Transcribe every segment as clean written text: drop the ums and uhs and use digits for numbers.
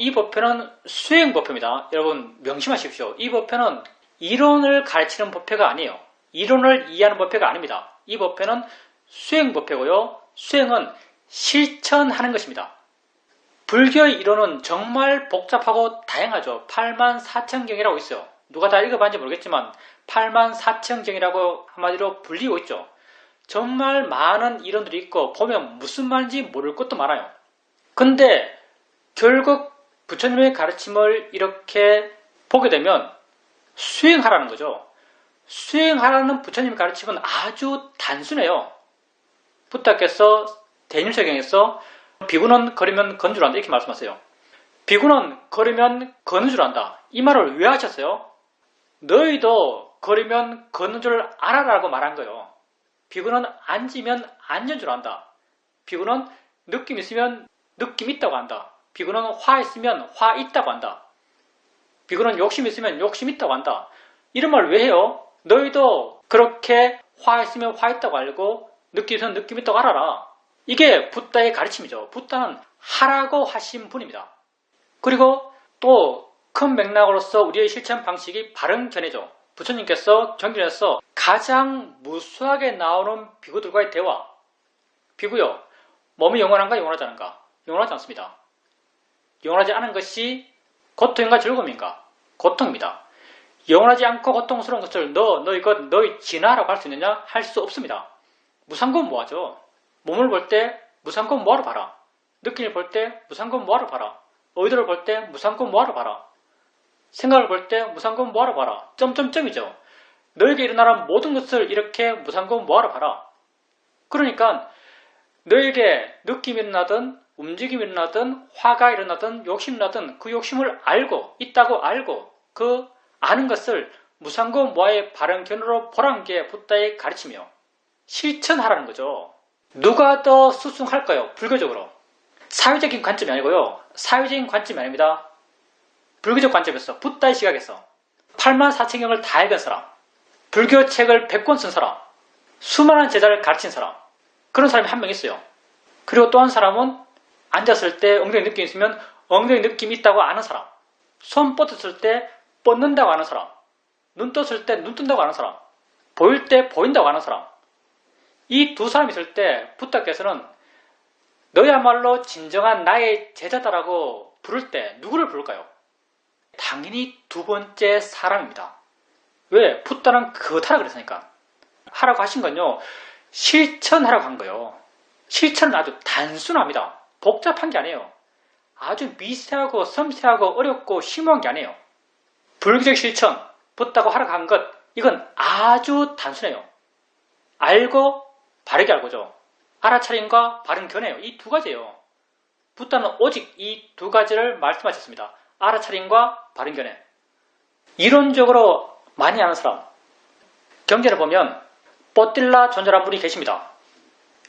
이 법표는 수행법표입니다. 여러분 명심하십시오. 이 법표는 이론을 가르치는 법표가 아니에요. 이론을 이해하는 법표가 아닙니다. 이 법표는 수행법표고요. 수행은 실천하는 것입니다. 불교의 이론은 정말 복잡하고 다양하죠. 84,000경이라고 있어요. 누가 다 읽어봤는지 모르겠지만 84,000경이라고 한마디로 불리고 있죠. 정말 많은 이론들이 있고 보면 무슨 말인지 모를 것도 많아요. 근데 결국 부처님의 가르침을 이렇게 보게 되면 수행하라는 거죠. 수행하라는 부처님의 가르침은 아주 단순해요. 부타께서 대인율서경에서 비구는 걸으면 걷는 줄 안다 이렇게 말씀하세요. 비구는 걸으면 걷는 줄 안다. 이 말을 왜 하셨어요? 너희도 걸으면 걷는 줄 알아라고 말한 거예요. 비구는 앉으면 앉는 줄 안다. 비구는 느낌 있으면 느낌 있다고 한다. 비구는 화 있으면 화 있다고 한다. 비구는 욕심 있으면 욕심 있다고 한다. 이런 말 왜 해요? 너희도 그렇게 화 있으면 화 있다고 알고 느낌 있으면 느낌 있다고 알아라. 이게 붓다의 가르침이죠. 붓다는 하라고 하신 분입니다. 그리고 또 큰 맥락으로서 우리의 실천 방식이 바른 견해죠. 부처님께서 경전에서 가장 무수하게 나오는 비구들과의 대화. 비구요. 몸이 영원한가 영원하지 않은가? 영원하지 않습니다. 영원하지 않은 것이 고통인가 즐거움인가? 고통입니다. 영원하지 않고 고통스러운 것을 너 이것 너희 진화라고 할 수 있느냐? 할 수 없습니다. 무상권 뭐하죠? 몸을 볼 때 무상권 뭐하러 봐라. 느낌을 볼 때 무상권 뭐하러 봐라. 의도를 볼 때 무상권 뭐하러 봐라. 생각을 볼 때 무상권 뭐하러 봐라. 점점점이죠. 너에게 일어나는 모든 것을 이렇게 무상권 뭐하러 봐라. 그러니까 너에게 느낌이 일어나든 움직임이 일어나든 화가 일어나든 욕심이 일어나든 그 욕심을 알고 있다고 알고 그 아는 것을 무상권 뭐의 바른 견해로 보라는 게 붓다의 가르침이요. 실천하라는 거죠. 누가 더 수승할까요? 불교적으로. 사회적인 관점이 아니고요. 사회적인 관점이 아닙니다. 불교적 관점에서 붓다의 시각에서 84,000경을 다 읽은 사람, 불교 책을 100권 쓴 사람, 수많은 제자를 가르친 사람, 그런 사람이 한 명 있어요. 그리고 또 한 사람은 앉았을 때 엉덩이 느낌이 있으면 엉덩이 느낌이 있다고 아는 사람, 손 뻗었을 때 뻗는다고 아는 사람, 눈 떴을 때 눈 뜬다고 아는 사람, 보일 때 보인다고 아는 사람. 이 두 사람이 있을 때 붓다께서는 너야말로 진정한 나의 제자다라고 부를 때 누구를 부를까요? 당연히 두 번째 사람입니다. 왜? 붓다는 그것 하라 그랬으니까. 하라고 하신 건요. 실천하라고 한 거예요. 실천은 아주 단순합니다. 복잡한 게 아니에요. 아주 미세하고 섬세하고 어렵고 심오한 게 아니에요. 불교적 실천, 붓다고 하라고 한 것, 이건 아주 단순해요. 알고 바르게 알고죠. 알아차림과 바른 견해요. 이 두 가지예요. 붓다는 오직 이 두 가지를 말씀하셨습니다. 알아차림과 바른 견해. 이론적으로 많이 아는 사람. 경전을 보면 뽀틸라 존자라는 분이 계십니다.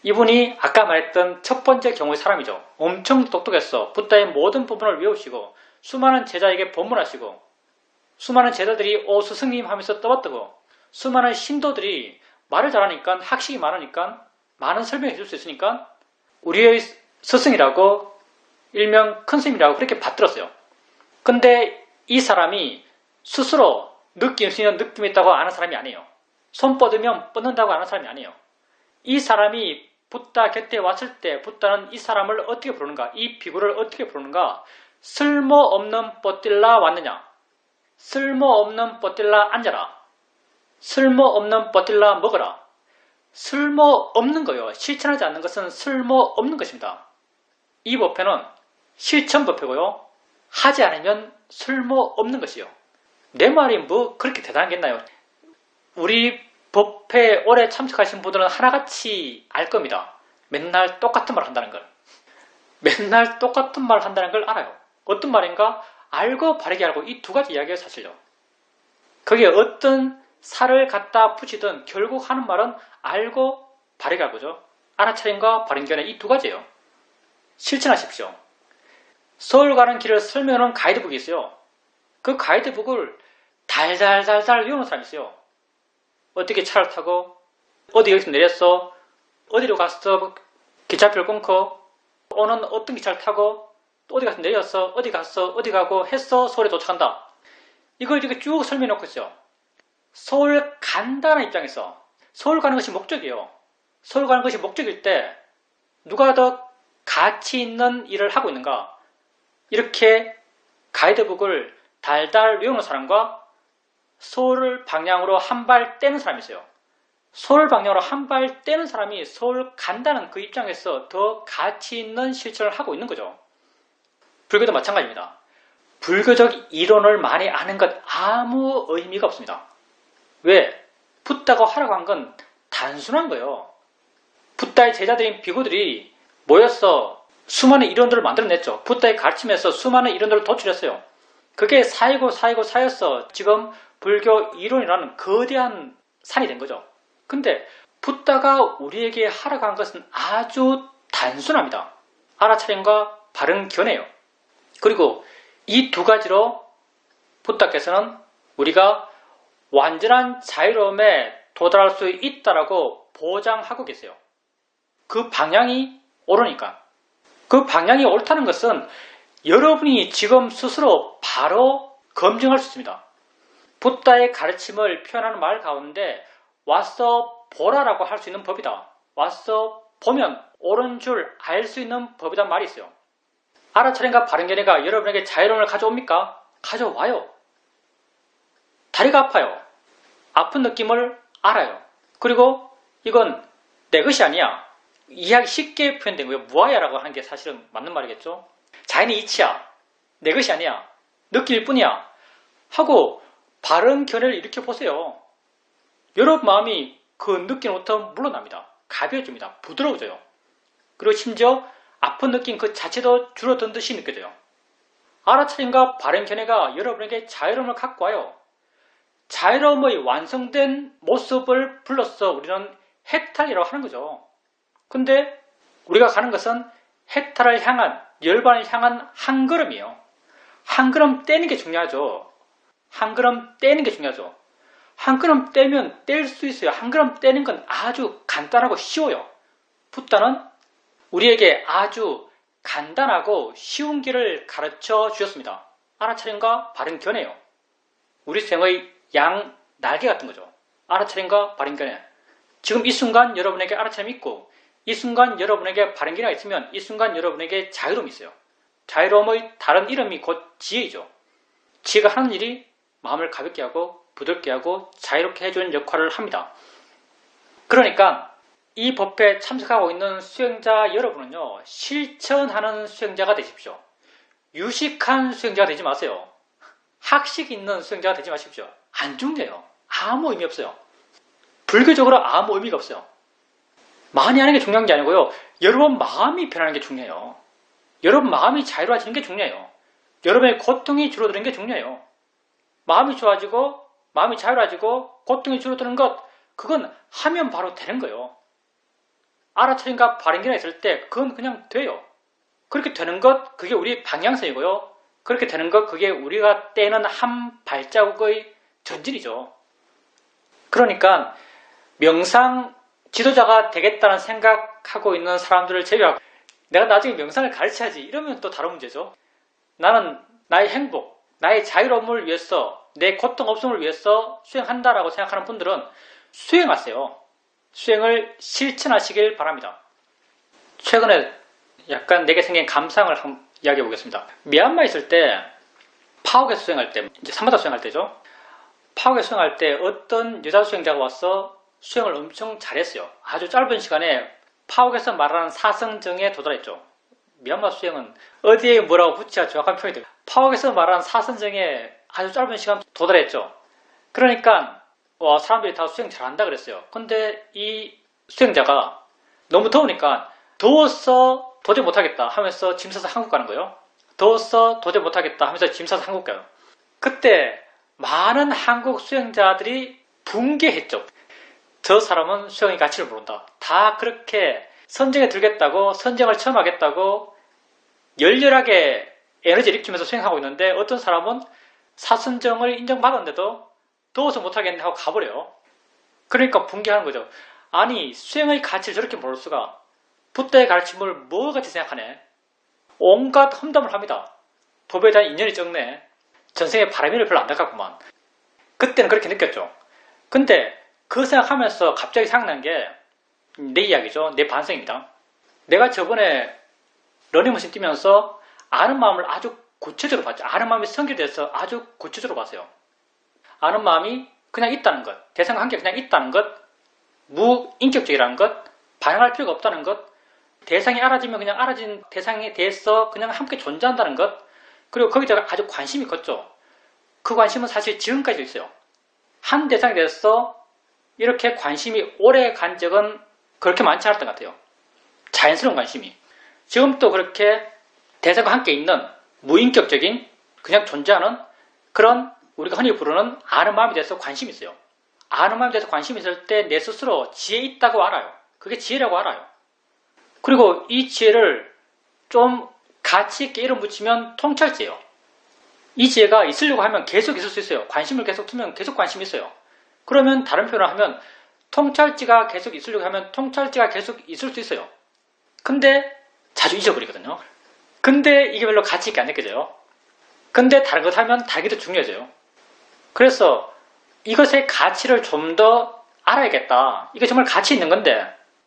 이분이 아까 말했던 첫 번째 경우의 사람이죠. 엄청 똑똑했어. 붓다의 모든 부분을 외우시고 수많은 제자에게 법문하시고 수많은 제자들이 오 스승님 하면서 떠받들고 수많은 신도들이 말을 잘하니까 학식이 많으니까 많은 설명해 줄 수 있으니까 우리의 스승이라고 일명 큰 스님이라고 그렇게 받들었어요. 근데 이 사람이 스스로 느낌 있으면 느낌이 있다고 아는 사람이 아니에요. 손 뻗으면 뻗는다고 아는 사람이 아니에요. 이 사람이 붓다 곁에 왔을 때 붓다는 이 사람을 어떻게 부르는가? 이 비구를 어떻게 부르는가? 쓸모없는 뽀틸라 왔느냐? 쓸모없는 뽀틸라 앉아라. 쓸모없는 뽀틸라 먹어라. 쓸모없는 거요. 실천하지 않는 것은 쓸모없는 것입니다. 이 법표는 실천 법표고요. 하지 않으면 쓸모없는 것이요. 내 말이 뭐 그렇게 대단한 게 있나요? 우리 법회에 오래 참석하신 분들은 하나같이 알 겁니다. 맨날 똑같은 말 한다는 걸. 맨날 똑같은 말 한다는 걸 알아요. 어떤 말인가? 알고 바르게 알고 이 두 가지 이야기예요 사실요. 거기에 어떤 살을 갖다 붙이든 결국 하는 말은 알고 바르게 알고죠. 알아차림과 바른 견해 이 두 가지예요. 실천하십시오. 서울 가는 길을 설명하는 가이드북이 있어요. 그 가이드북을 달달달달 외우는 사람이 있어요. 어떻게 차를 타고 어디 여기서 내렸어 어디로 갔어 기차표를 끊고 오는 어떤 기차를 타고 어디 가서 내렸어, 어디 갔어, 어디 가고 했어, 서울에 도착한다. 이걸 이렇게 쭉 설명해 놓고 있어요. 서울 간다는 입장에서 서울 가는 것이 목적이에요. 서울 가는 것이 목적일 때 누가 더 가치 있는 일을 하고 있는가? 이렇게 가이드북을 달달 외우는 사람과 서울 방향으로 한 발 떼는 사람이 있어요. 서울 방향으로 한 발 떼는 사람이 서울 간다는 그 입장에서 더 가치 있는 실천을 하고 있는 거죠. 불교도 마찬가지입니다. 불교적 이론을 많이 아는 것 아무 의미가 없습니다. 왜? 붓다가 하라고 한 건 단순한 거예요. 붓다의 제자들인 비구들이 모여서 수많은 이론들을 만들어냈죠. 붓다의 가르침에서 수많은 이론들을 도출했어요. 그게 쌓여서 지금 불교 이론이라는 거대한 산이 된 거죠. 근데 붓다가 우리에게 하라고 한 것은 아주 단순합니다. 알아차림과 바른 견해예요. 그리고 이 두 가지로 붓다께서는 우리가 완전한 자유로움에 도달할 수 있다라고 보장하고 계세요. 그 방향이 옳으니까. 그 방향이 옳다는 것은 여러분이 지금 스스로 바로 검증할 수 있습니다. 붓다의 가르침을 표현하는 말 가운데 와서 보라라고 할 수 있는 법이다. 와서 보면 옳은 줄 알 수 있는 법이란 말이 있어요. 알아차림과 바른견해가 여러분에게 자유로움을 가져옵니까? 가져와요. 다리가 아파요. 아픈 느낌을 알아요. 그리고 이건 내 것이 아니야. 이해하기 쉽게 표현된 거예요. 무아야라고 하는 게 사실은 맞는 말이겠죠. 자연의 이치야. 내 것이 아니야. 느낄 뿐이야. 하고 바른 견해를 일으켜 보세요. 여러분 마음이 그 느낌부터 물러납니다. 가벼워집니다. 부드러워져요. 그리고 심지어 아픈 느낌 그 자체도 줄어든 듯이 느껴져요. 알아차림과 바른 견해가 여러분에게 자유로움을 갖고 와요. 자유로움의 완성된 모습을 불러서 우리는 해탈이라고 하는 거죠. 근데 우리가 가는 것은 해탈을 향한, 열반을 향한 한 걸음이에요. 한 걸음 떼는 게 중요하죠. 한 걸음 떼는 게 중요하죠. 한 걸음 떼면 뗄 수 있어요. 한 걸음 떼는 건 아주 간단하고 쉬워요. 붓다는 우리에게 아주 간단하고 쉬운 길을 가르쳐 주셨습니다. 알아차림과 바른 견해요. 우리 생의 양 날개 같은 거죠. 알아차림과 바른 견해. 지금 이 순간 여러분에게 알아차림이 있고 이 순간 여러분에게 바른 견해가 있으면 이 순간 여러분에게 자유로움이 있어요. 자유로움의 다른 이름이 곧 지혜이죠. 지혜가 하는 일이 마음을 가볍게 하고 부드럽게 하고 자유롭게 해주는 역할을 합니다. 그러니까 이 법회에 참석하고 있는 수행자 여러분은요. 실천하는 수행자가 되십시오. 유식한 수행자가 되지 마세요. 학식 있는 수행자가 되지 마십시오. 안 중요해요. 아무 의미 없어요. 불교적으로 아무 의미가 없어요. 많이 하는 게 중요한 게 아니고요. 여러분 마음이 변하는 게 중요해요. 여러분 마음이 자유로워지는 게 중요해요. 여러분의 고통이 줄어드는 게 중요해요. 마음이 좋아지고 마음이 자유로워지고 고통이 줄어드는 것 그건 하면 바로 되는 거예요. 알아차림과 바른 견해가 있을 때 그건 그냥 돼요. 그렇게 되는 것 그게 우리 방향성이고요. 그렇게 되는 것 그게 우리가 떼는 한 발자국의 전진이죠. 그러니까 명상 지도자가 되겠다는 생각하고 있는 사람들을 제외하고 내가 나중에 명상을 가르쳐야지 이러면 또 다른 문제죠. 나는 나의 행복, 나의 자유로움을 위해서 내 고통 없음을 위해서 수행한다라고 생각하는 분들은 수행하세요. 수행을 실천하시길 바랍니다. 최근에 약간 내게 생긴 감상을 한번 이야기해 보겠습니다. 미얀마에 있을 때 파옥에서 수행할 때 이제 사마다 수행할 때죠. 파옥에서 수행할 때 어떤 여자 수행자가 와서 수행을 엄청 잘했어요. 아주 짧은 시간에 파옥에서 말하는 사성정에 도달했죠. 미얀마 수행은 어디에 뭐라고 붙여야 정확한 표현이 돼요. 파옥에서 말하는 사성정에 아주 짧은 시간 도달했죠. 그러니까 사람들이 다 수행 잘한다 그랬어요. 근데 이 수행자가 너무 더우니까 더워서 도저히 못하겠다 하면서 짐 싸서 한국 가는 거예요. 더워서 도저히 못하겠다 하면서 짐 싸서 한국 가요. 그때 많은 한국 수행자들이 붕괴했죠. 저 사람은 수행의 가치를 모른다. 다 그렇게 선정에 들겠다고 선정을 처음 하겠다고 열렬하게 에너지를 일으키면서 수행하고 있는데 어떤 사람은 사선정을 인정받았는데도 더워서 못하겠네 하고 가버려요. 그러니까 붕괴하는 거죠. 아니 수행의 가치를 저렇게 모를 수가. 붓다의 가르침을 뭐같이 생각하네. 온갖 험담을 합니다. 도배에 대한 인연이 적네. 전생에 바람이를 별로 안 닦았구만. 그때는 그렇게 느꼈죠. 근데 그 생각하면서 갑자기 생각난 게 내 이야기죠. 내 반성입니다. 내가 저번에 러닝머신 뛰면서 아는 마음을 아주 구체적으로 봤죠. 아는 마음이 성결돼서 아주 구체적으로 봤어요. 아는 마음이 그냥 있다는 것, 대상과 함께 그냥 있다는 것, 무인격적이라는 것, 반응할 필요가 없다는 것, 대상이 알아지면 그냥 알아진 대상에 대해서 그냥 함께 존재한다는 것, 그리고 거기다가 아주 관심이 컸죠. 그 관심은 사실 지금까지도 있어요. 한 대상에 대해서 이렇게 관심이 오래 간 적은 그렇게 많지 않았던 것 같아요. 자연스러운 관심이. 지금도 그렇게 대상과 함께 있는 무인격적인 그냥 존재하는 그런 우리가 흔히 부르는 아는 마음에 대해서 관심이 있어요. 아는 마음에 대해서 관심이 있을 때 내 스스로 지혜 있다고 알아요. 그게 지혜라고 알아요. 그리고 이 지혜를 좀 가치 있게 이름 붙이면 통찰지예요. 이 지혜가 있으려고 하면 계속 있을 수 있어요. 관심을 계속 두면 계속 관심이 있어요. 그러면 다른 표현을 하면 통찰지가 계속 있으려고 하면 통찰지가 계속 있을 수 있어요. 근데 자주 잊어버리거든요. 근데 이게 별로 가치 있게 안 느껴져요. 근데 다른 것 하면 다르게 더 중요해져요. 그래서 이것의 가치를 좀 더 알아야겠다. 이게 정말 가치 있는 건데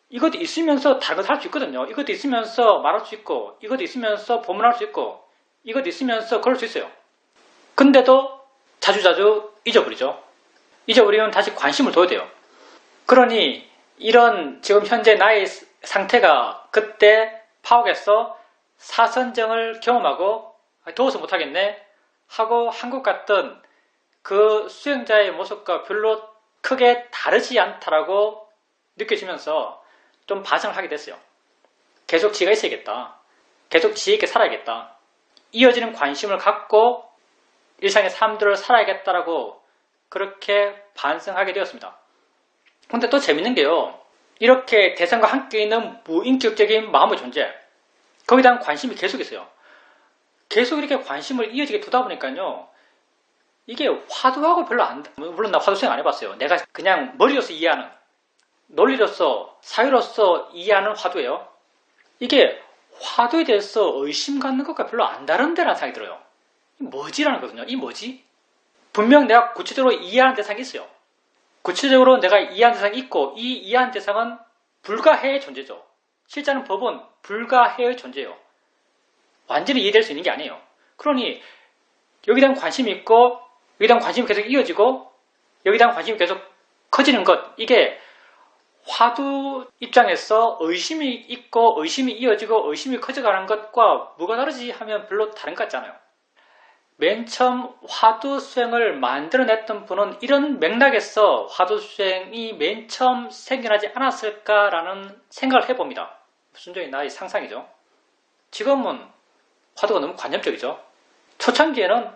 이것도 있으면서 다른 것 할 수 있거든요. 이것도 있으면서 말할 수 있고 이것도 있으면서 법문할 수 있고 이것도 있으면서 걸을 수 있어요. 근데도 자주자주 잊어버리죠. 잊어버리면 다시 관심을 둬야 돼요. 그러니 이런 지금 현재 나의 상태가 그때 파옥에서 사선정을 경험하고 더워서 못하겠네 하고 한국 갔던 그 수행자의 모습과 별로 크게 다르지 않다라고 느껴지면서 좀 반성을 하게 됐어요. 계속 지혜가 있어야겠다. 계속 지혜 있게 살아야겠다. 이어지는 관심을 갖고 일상의 삶들을 살아야겠다라고 그렇게 반성하게 되었습니다. 근데 또 재밌는 게요. 이렇게 대상과 함께 있는 무인격적인 마음의 존재, 거기에 대한 관심이 계속 있어요. 계속 이렇게 관심을 이어지게 두다 보니까요. 이게 화두하고 별로 물론 나 화두 수행 안 해봤어요. 내가 그냥 머리로서 이해하는, 논리로서, 사유로서 이해하는 화두예요. 이게 화두에 대해서 의심 갖는 것과 별로 안 다른데라는 생각이 들어요. 뭐지라는 거거든요. 이 뭐지? 분명 내가 구체적으로 이해하는 대상이 있어요. 구체적으로 내가 이해하는 대상이 있고 이 이해하는 대상은 불가해의 존재죠. 실제는 법은 불가해의 존재예요. 완전히 이해될 수 있는 게 아니에요. 그러니 여기에 대한 관심이 있고 여기에 대한 관심이 계속 이어지고 여기에 대한 관심이 계속 커지는 것, 이게 화두 입장에서 의심이 있고 의심이 이어지고 의심이 커져가는 것과 뭐가 다르지 하면 별로 다른 것 같잖아요. 맨 처음 화두 수행을 만들어냈던 분은 이런 맥락에서 화두 수행이 맨 처음 생겨나지 않았을까라는 생각을 해봅니다. 순전히 나의 상상이죠. 지금은 화두가 너무 관념적이죠. 초창기에는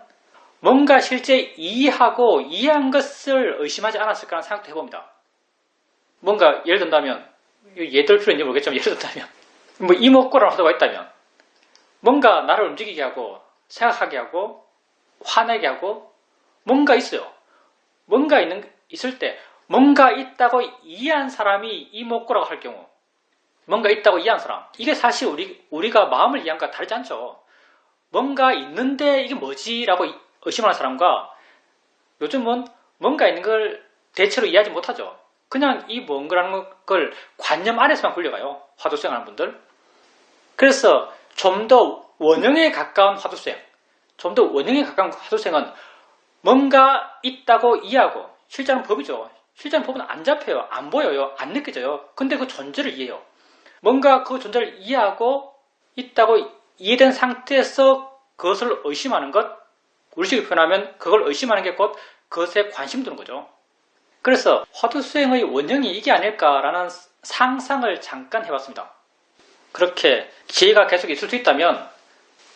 뭔가 실제 이해하고 이해한 것을 의심하지 않았을까라는 생각도 해봅니다. 뭔가 예를 든다면, 예들 필요인지 모르겠지만 예를 든다면 뭐 이목구라는 화두가 있다면 뭔가 나를 움직이게 하고 생각하게 하고 화내게 하고 뭔가 있어요. 뭔가 있을 때 뭔가 있다고 이해한 사람이 이목구라고 할 경우, 뭔가 있다고 이해한 사람, 이게 사실 우리가 마음을 이해한 것과 다르지 않죠. 뭔가 있는데 이게 뭐지? 라고 의심하는 사람과 요즘은 뭔가 있는 걸 대체로 이해하지 못하죠. 그냥 이 뭔가라는 걸 관념 안에서만 굴려가요. 화두수행하는 분들. 그래서 좀 더 원형에 가까운 화두수행, 좀 더 원형에 가까운 화두수행은 뭔가 있다고 이해하고, 실제는 법이죠. 실제는 법은 안 잡혀요. 안 보여요. 안 느껴져요. 근데 그 존재를 이해해요. 뭔가 그 존재를 이해하고 있다고 이해된 상태에서 그것을 의심하는 것, 우리식으로 표현하면 그걸 의심하는 게 곧 그것에 관심 두는 거죠. 그래서 화두수행의 원형이 이게 아닐까라는 상상을 잠깐 해봤습니다. 그렇게 지혜가 계속 있을 수 있다면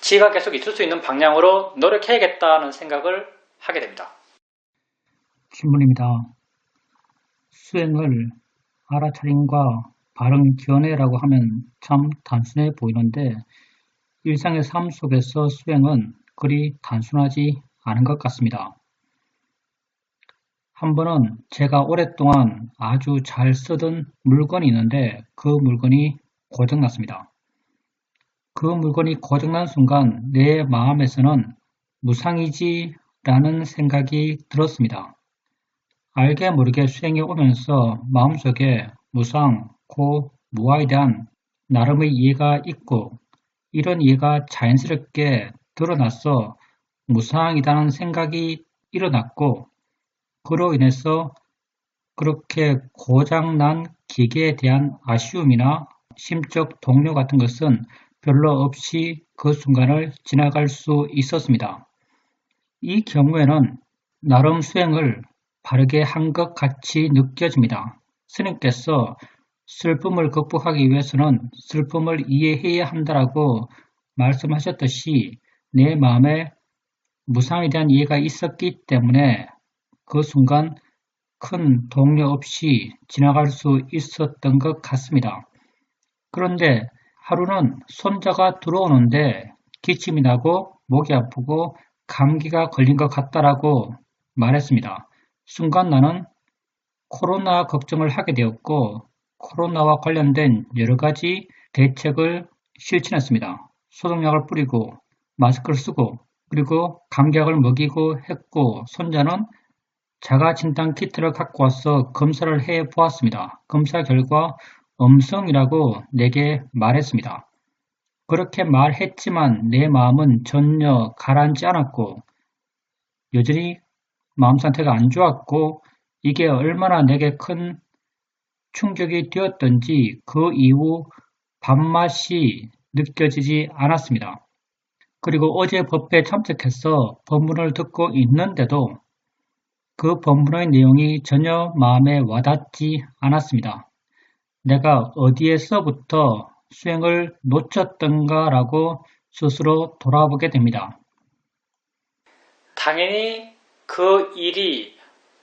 지혜가 계속 있을 수 있는 방향으로 노력해야겠다는 생각을 하게 됩니다. 질문입니다. 수행을 알아차림과 바른 견해라고 하면 참 단순해 보이는데 일상의 삶 속에서 수행은 그리 단순하지 않은 것 같습니다. 한 번은 제가 오랫동안 아주 잘 쓰던 물건이 있는데 그 물건이 고장났습니다. 그 물건이 고장난 순간 내 마음에서는 무상이지라는 생각이 들었습니다. 알게 모르게 수행이 오면서 마음속에 무상, 고, 무아에 대한 나름의 이해가 있고 이런 이해가 자연스럽게 드러나서 무상이라는 생각이 일어났고 그로 인해서 그렇게 고장난 기계에 대한 아쉬움이나 심적 동요 같은 것은 별로 없이 그 순간을 지나갈 수 있었습니다. 이 경우에는 나름 수행을 바르게 한 것 같이 느껴집니다. 스님께서 슬픔을 극복하기 위해서는 슬픔을 이해해야 한다라고 말씀하셨듯이 내 마음에 무상에 대한 이해가 있었기 때문에 그 순간 큰 동요 없이 지나갈 수 있었던 것 같습니다. 그런데 하루는 손자가 들어오는데 기침이 나고 목이 아프고 감기가 걸린 것 같다라고 말했습니다. 순간 나는 코로나 걱정을 하게 되었고 코로나와 관련된 여러 가지 대책을 실천했습니다. 소독약을 뿌리고 마스크를 쓰고 그리고 감기약을 먹이고 했고 손자는 자가진단 키트를 갖고 와서 검사를 해 보았습니다. 검사 결과 음성이라고 내게 말했습니다. 그렇게 말했지만 내 마음은 전혀 가라앉지 않았고 여전히 마음 상태가 안 좋았고 이게 얼마나 내게 큰 충격이 되었던지 그 이후 밥맛이 느껴지지 않았습니다. 그리고 어제 법회에 참석해서 법문을 듣고 있는데도 그 법문의 내용이 전혀 마음에 와닿지 않았습니다. 내가 어디에서부터 수행을 놓쳤던가라고 스스로 돌아보게 됩니다. 당연히 그 일이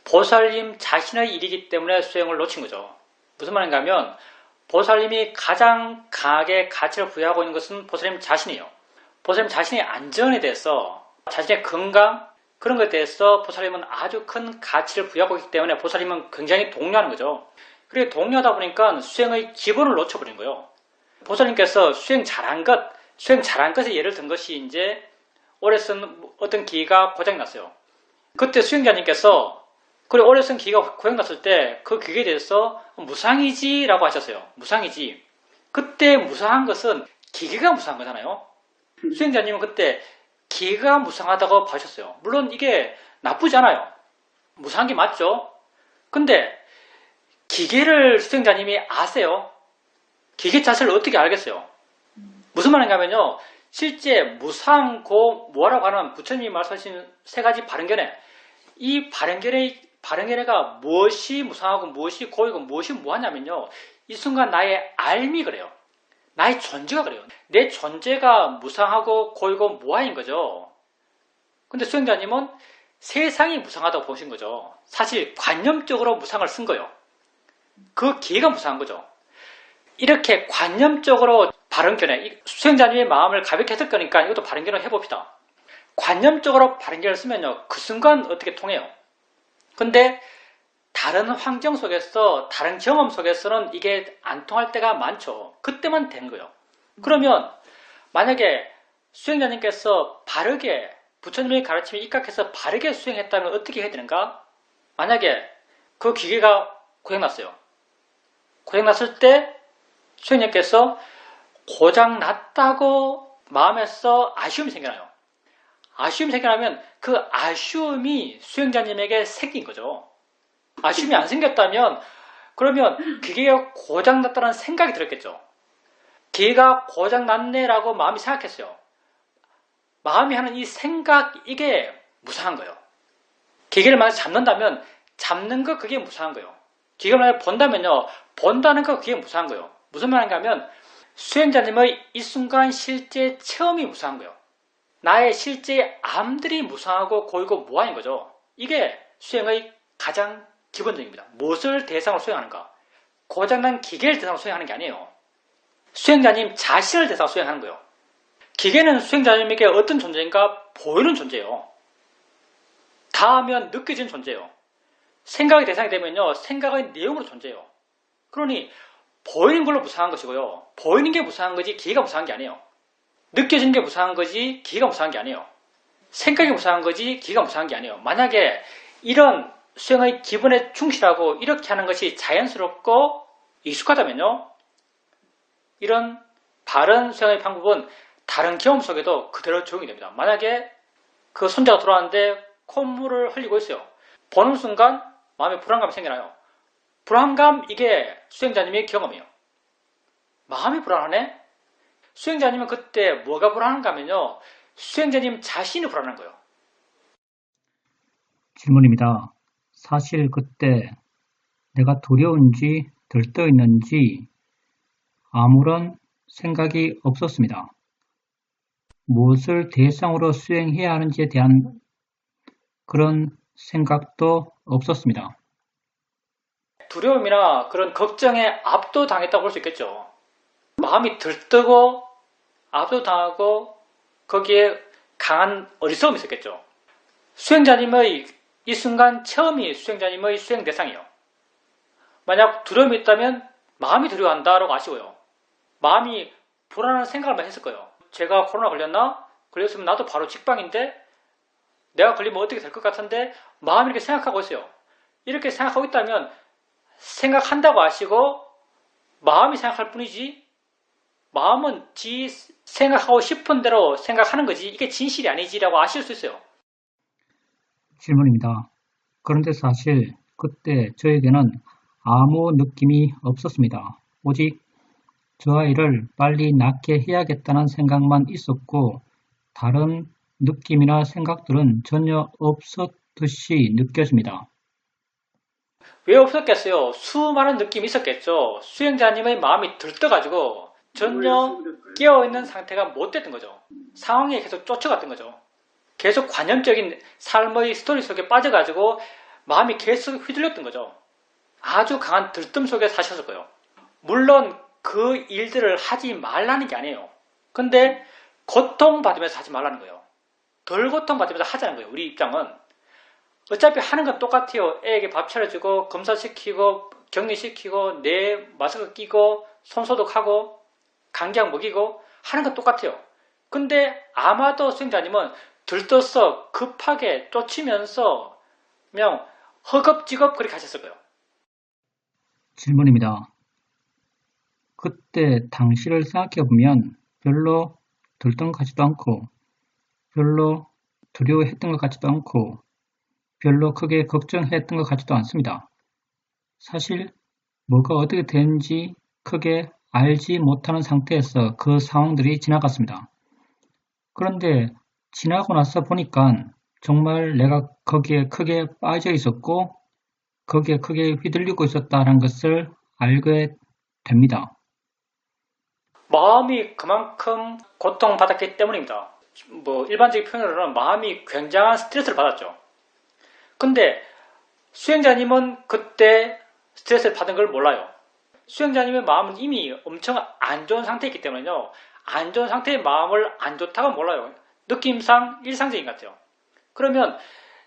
보살님 자신의 일이기 때문에 수행을 놓친 거죠. 무슨 말인가 하면 보살님이 가장 강하게 가치를 부여하고 있는 것은 보살님 자신이에요. 보살님 자신의 안전에 대해서 자신의 건강 그런 것에 대해서 보살님은 아주 큰 가치를 부여하고 있기 때문에 보살님은 굉장히 동요하는 거죠. 그리고 동요하다 보니까 수행의 기본을 놓쳐버린 거예요. 보살님께서 수행 잘한 것에 예를 든 것이 이제 오래 쓴 어떤 기계가 고장났어요. 그때 수행자님께서 그래 오래 쓴 기계가 고장났을 때 그 기계에 대해서 무상이지 라고 하셨어요. 무상이지. 그때 무상한 것은 기계가 무상한 거잖아요. 수행자님은 그때 기계가 무상하다고 봐주셨어요. 물론 이게 나쁘지 않아요. 무상한 게 맞죠. 근데 기계를 수행자님이 아세요? 기계 자체를 어떻게 알겠어요? 무슨 말인가 하면요. 실제 무상고 무아라고 하는 부처님이 말씀하신 세 가지 바른견해 이 바른견해가 무엇이 무상하고 무엇이 고이고 무엇이 무하냐면요. 이 순간 나의 알미 그래요. 나의 존재가 그래요. 내 존재가 무상하고 고이고 무아인 거죠. 근데 수행자님은 세상이 무상하다고 보신 거죠. 사실 관념적으로 무상을 쓴 거예요. 그 기회가 무상한 거죠. 이렇게 관념적으로 바른견해 수행자님의 마음을 가볍게 했을 거니까 이것도 바른견을 해봅시다. 관념적으로 바른견을 쓰면요. 그 순간 어떻게 통해요. 근데 다른 환경 속에서 다른 경험 속에서는 이게 안 통할 때가 많죠. 그때만 되는 거예요. 그러면 만약에 수행자님께서 바르게 부처님의 가르침에 입각해서 바르게 수행했다면 어떻게 해야 되는가? 만약에 그 기계가 고장났어요. 고장났을 때 수행자님께서 고장났다고 마음에서 아쉬움이 생겨나요. 아쉬움이 생겨나면 그 아쉬움이 수행자님에게 생긴 거죠. 아쉬움이 안 생겼다면 그러면 기계가 고장났다는 생각이 들었겠죠. 기계가 고장났네라고 마음이 생각했어요. 마음이 하는 이 생각 이게 무상한 거예요. 기계를 만약 잡는다면 잡는 거 그게 무상한 거예요. 기계를 만약 본다면요. 본다는 거 그게 무상한 거예요. 무슨 말인가 하면 수행자님의 이 순간 실제 체험이 무상한 거예요. 나의 실제 암들이 무상하고 고이고 무아인 거죠. 이게 수행의 가장 기본적입니다. 무엇을 대상으로 수행하는가? 고장난 기계를 대상으로 수행하는 게 아니에요. 수행자님 자신을 대상으로 수행하는 거예요. 기계는 수행자님에게 어떤 존재인가? 보이는 존재예요. 닿으면 느껴지는 존재예요. 생각의 대상이 되면요. 생각의 내용으로 존재해요. 그러니 보이는 걸로 무상한 것이고요. 보이는 게 무상한 거지 기계가 무상한 게 아니에요. 느껴지는 게 무상한 거지 기가 무상한 게 아니에요. 생각이 무상한 거지 기가 무상한 게 아니에요. 만약에 이런 수행의 기본에 충실하고 이렇게 하는 것이 자연스럽고 익숙하다면요. 이런 바른 수행의 방법은 다른 경험 속에도 그대로 적용이 됩니다. 만약에 그 손자가 돌아왔는데 콧물을 흘리고 있어요. 보는 순간 마음에 불안감이 생겨나요. 불안감 이게 수행자님의 경험이에요. 마음이 불안하네? 수행자님은 그때 뭐가 불안한가 하면요. 수행자님 자신이 불안한 거예요. 질문입니다. 사실 그때 내가 두려운지 들떠있는지 아무런 생각이 없었습니다. 무엇을 대상으로 수행해야 하는지에 대한 그런 생각도 없었습니다. 두려움이나 그런 걱정에 압도당했다고 볼 수 있겠죠. 마음이 들뜨고 압도당하고 거기에 강한 어리석음이 있었겠죠. 수행자님의 이 순간 처음이 수행자님의 수행 대상이에요. 만약 두려움이 있다면 마음이 두려워한다라고 아시고요. 마음이 불안한 생각을 했을 거예요. 제가 코로나 걸렸나? 걸렸으면 나도 바로 직방인데 내가 걸리면 어떻게 될 것 같은데 마음이 이렇게 생각하고 있어요. 이렇게 생각하고 있다면 생각한다고 아시고 마음이 생각할 뿐이지 마음은 지 생각하고 싶은 대로 생각하는 거지 이게 진실이 아니지라고 아실 수 있어요. 질문입니다. 그런데 사실 그때 저에게는 아무 느낌이 없었습니다. 오직 저 아이를 빨리 낫게 해야겠다는 생각만 있었고 다른 느낌이나 생각들은 전혀 없었듯이 느껴집니다. 왜 없었겠어요? 수많은 느낌이 있었겠죠. 수행자님의 마음이 들떠가지고 전혀 깨어있는 상태가 못 됐던 거죠. 상황에 계속 쫓아갔던 거죠. 계속 관념적인 삶의 스토리 속에 빠져가지고 마음이 계속 휘둘렸던 거죠. 아주 강한 들뜸 속에 사셨을 거예요. 물론 그 일들을 하지 말라는 게 아니에요. 근데 고통받으면서 하지 말라는 거예요. 덜 고통받으면서 하자는 거예요. 우리 입장은. 어차피 하는 건 똑같아요. 애에게 밥 차려주고 검사시키고 격리시키고 내 마스크 끼고 손소독하고 감기약 먹이고 하는 건 똑같아요. 근데 아마도 수행자님은 들떠서 급하게 쫓으면서 그냥 허겁지겁 그렇게 하셨을 거예요. 질문입니다. 그때 당시를 생각해보면 별로 들뜬 것 같지도 않고 별로 두려워했던 것 같지도 않고 별로 크게 걱정했던 것 같지도 않습니다. 사실 뭐가 어떻게 되는지 크게 알지 못하는 상태에서 그 상황들이 지나갔습니다. 그런데 지나고 나서 보니까 정말 내가 거기에 크게 빠져 있었고 거기에 크게 휘둘리고 있었다는 것을 알게 됩니다. 마음이 그만큼 고통받았기 때문입니다. 일반적인 표현으로는 마음이 굉장한 스트레스를 받았죠. 근데 수행자님은 그때 스트레스를 받은 걸 몰라요. 수행자님의 마음은 이미 엄청 안 좋은 상태이기 때문에요. 안 좋은 상태의 마음을 안 좋다고 몰라요. 느낌상 일상적인 것 같아요. 그러면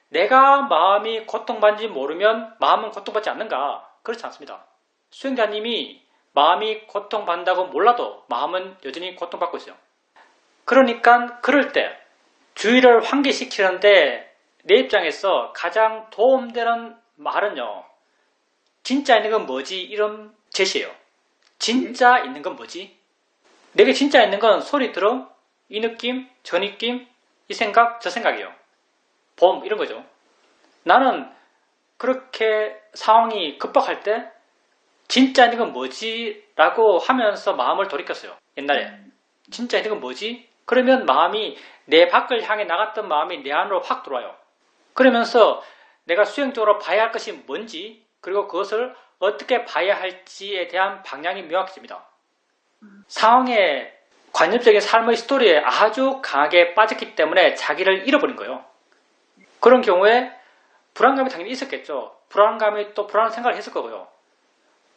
내가 마음이 고통받는지 모르면 마음은 고통받지 않는가? 그렇지 않습니다. 수행자님이 마음이 고통받는다고 몰라도 마음은 여전히 고통받고 있어요. 그러니까 그럴 때 주의를 환기시키는데 내 입장에서 가장 도움되는 말은요. 진짜 있는 건 뭐지? 이런 제시예요. 진짜 있는 건 뭐지? 내게 진짜 있는 건 소리 들어? 이 느낌? 저 느낌? 이 생각? 저 생각이에요. 봄 이런 거죠. 나는 그렇게 상황이 급박할 때 진짜 있는 건 뭐지? 라고 하면서 마음을 돌이켰어요. 옛날에. 진짜 있는 건 뭐지? 그러면 마음이 내 밖을 향해 나갔던 마음이 내 안으로 확 들어와요. 그러면서 내가 수행적으로 봐야 할 것이 뭔지 그리고 그것을 어떻게 봐야 할지에 대한 방향이 명확해집니다. 상황에 관념적인 삶의 스토리에 아주 강하게 빠졌기 때문에 자기를 잃어버린 거예요. 그런 경우에 불안감이 당연히 있었겠죠. 불안감이 또 불안한 생각을 했을 거고요.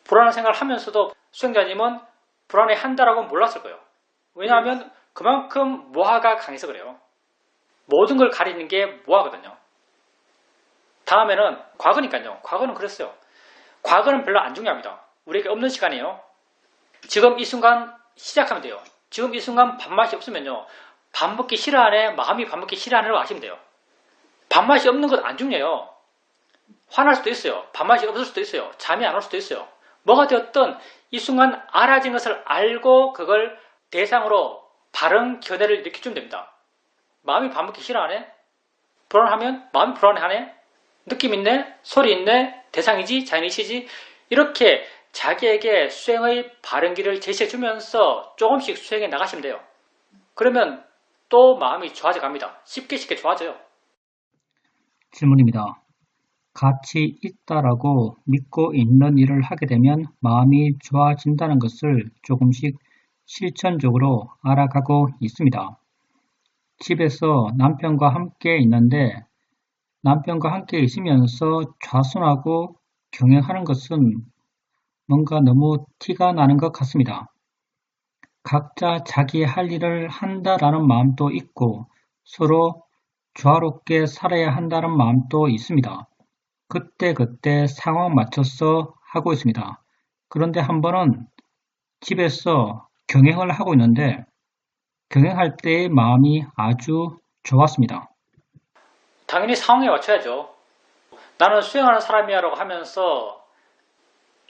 불안한 생각을 하면서도 수행자님은 불안해한다라고 몰랐을 거예요. 왜냐하면 그만큼 모하가 강해서 그래요. 모든 걸 가리는 게 모하거든요. 다음에는 과거니까요. 과거는 그랬어요. 과거는 별로 안 중요합니다. 우리에게 없는 시간이에요. 지금 이 순간 시작하면 돼요. 지금 이 순간 밥맛이 없으면요. 밥 먹기 싫어하네, 마음이 밥 먹기 싫어하네라고 아시면 돼요. 밥맛이 없는 것 안 중요해요. 화날 수도 있어요. 밥맛이 없을 수도 있어요. 잠이 안 올 수도 있어요. 뭐가 되었든 이 순간 알아진 것을 알고 그걸 대상으로 바른 견해를 일으켜주면 됩니다. 마음이 밥 먹기 싫어하네? 불안하면 마음이 불안해하네? 느낌 있네? 소리 있네? 대상이지? 자연이시지? 이렇게 자기에게 수행의 바른 길을 제시해주면서 조금씩 수행해 나가시면 돼요. 그러면 또 마음이 좋아져 갑니다. 쉽게 좋아져요. 질문입니다. 가치 있다라고 믿고 있는 일을 하게 되면 마음이 좋아진다는 것을 조금씩 실천적으로 알아가고 있습니다. 집에서 남편과 함께 있는데 남편과 함께 있으면서 좌선하고 경영하는 것은 뭔가 너무 티가 나는 것 같습니다. 각자 자기 할 일을 한다라는 마음도 있고 서로 조화롭게 살아야 한다는 마음도 있습니다. 그때 상황 맞춰서 하고 있습니다. 그런데 한 번은 집에서 경영을 하고 있는데 경영할 때의 마음이 아주 좋았습니다. 당연히 상황에 맞춰야죠. 나는 수행하는 사람이야라고 하면서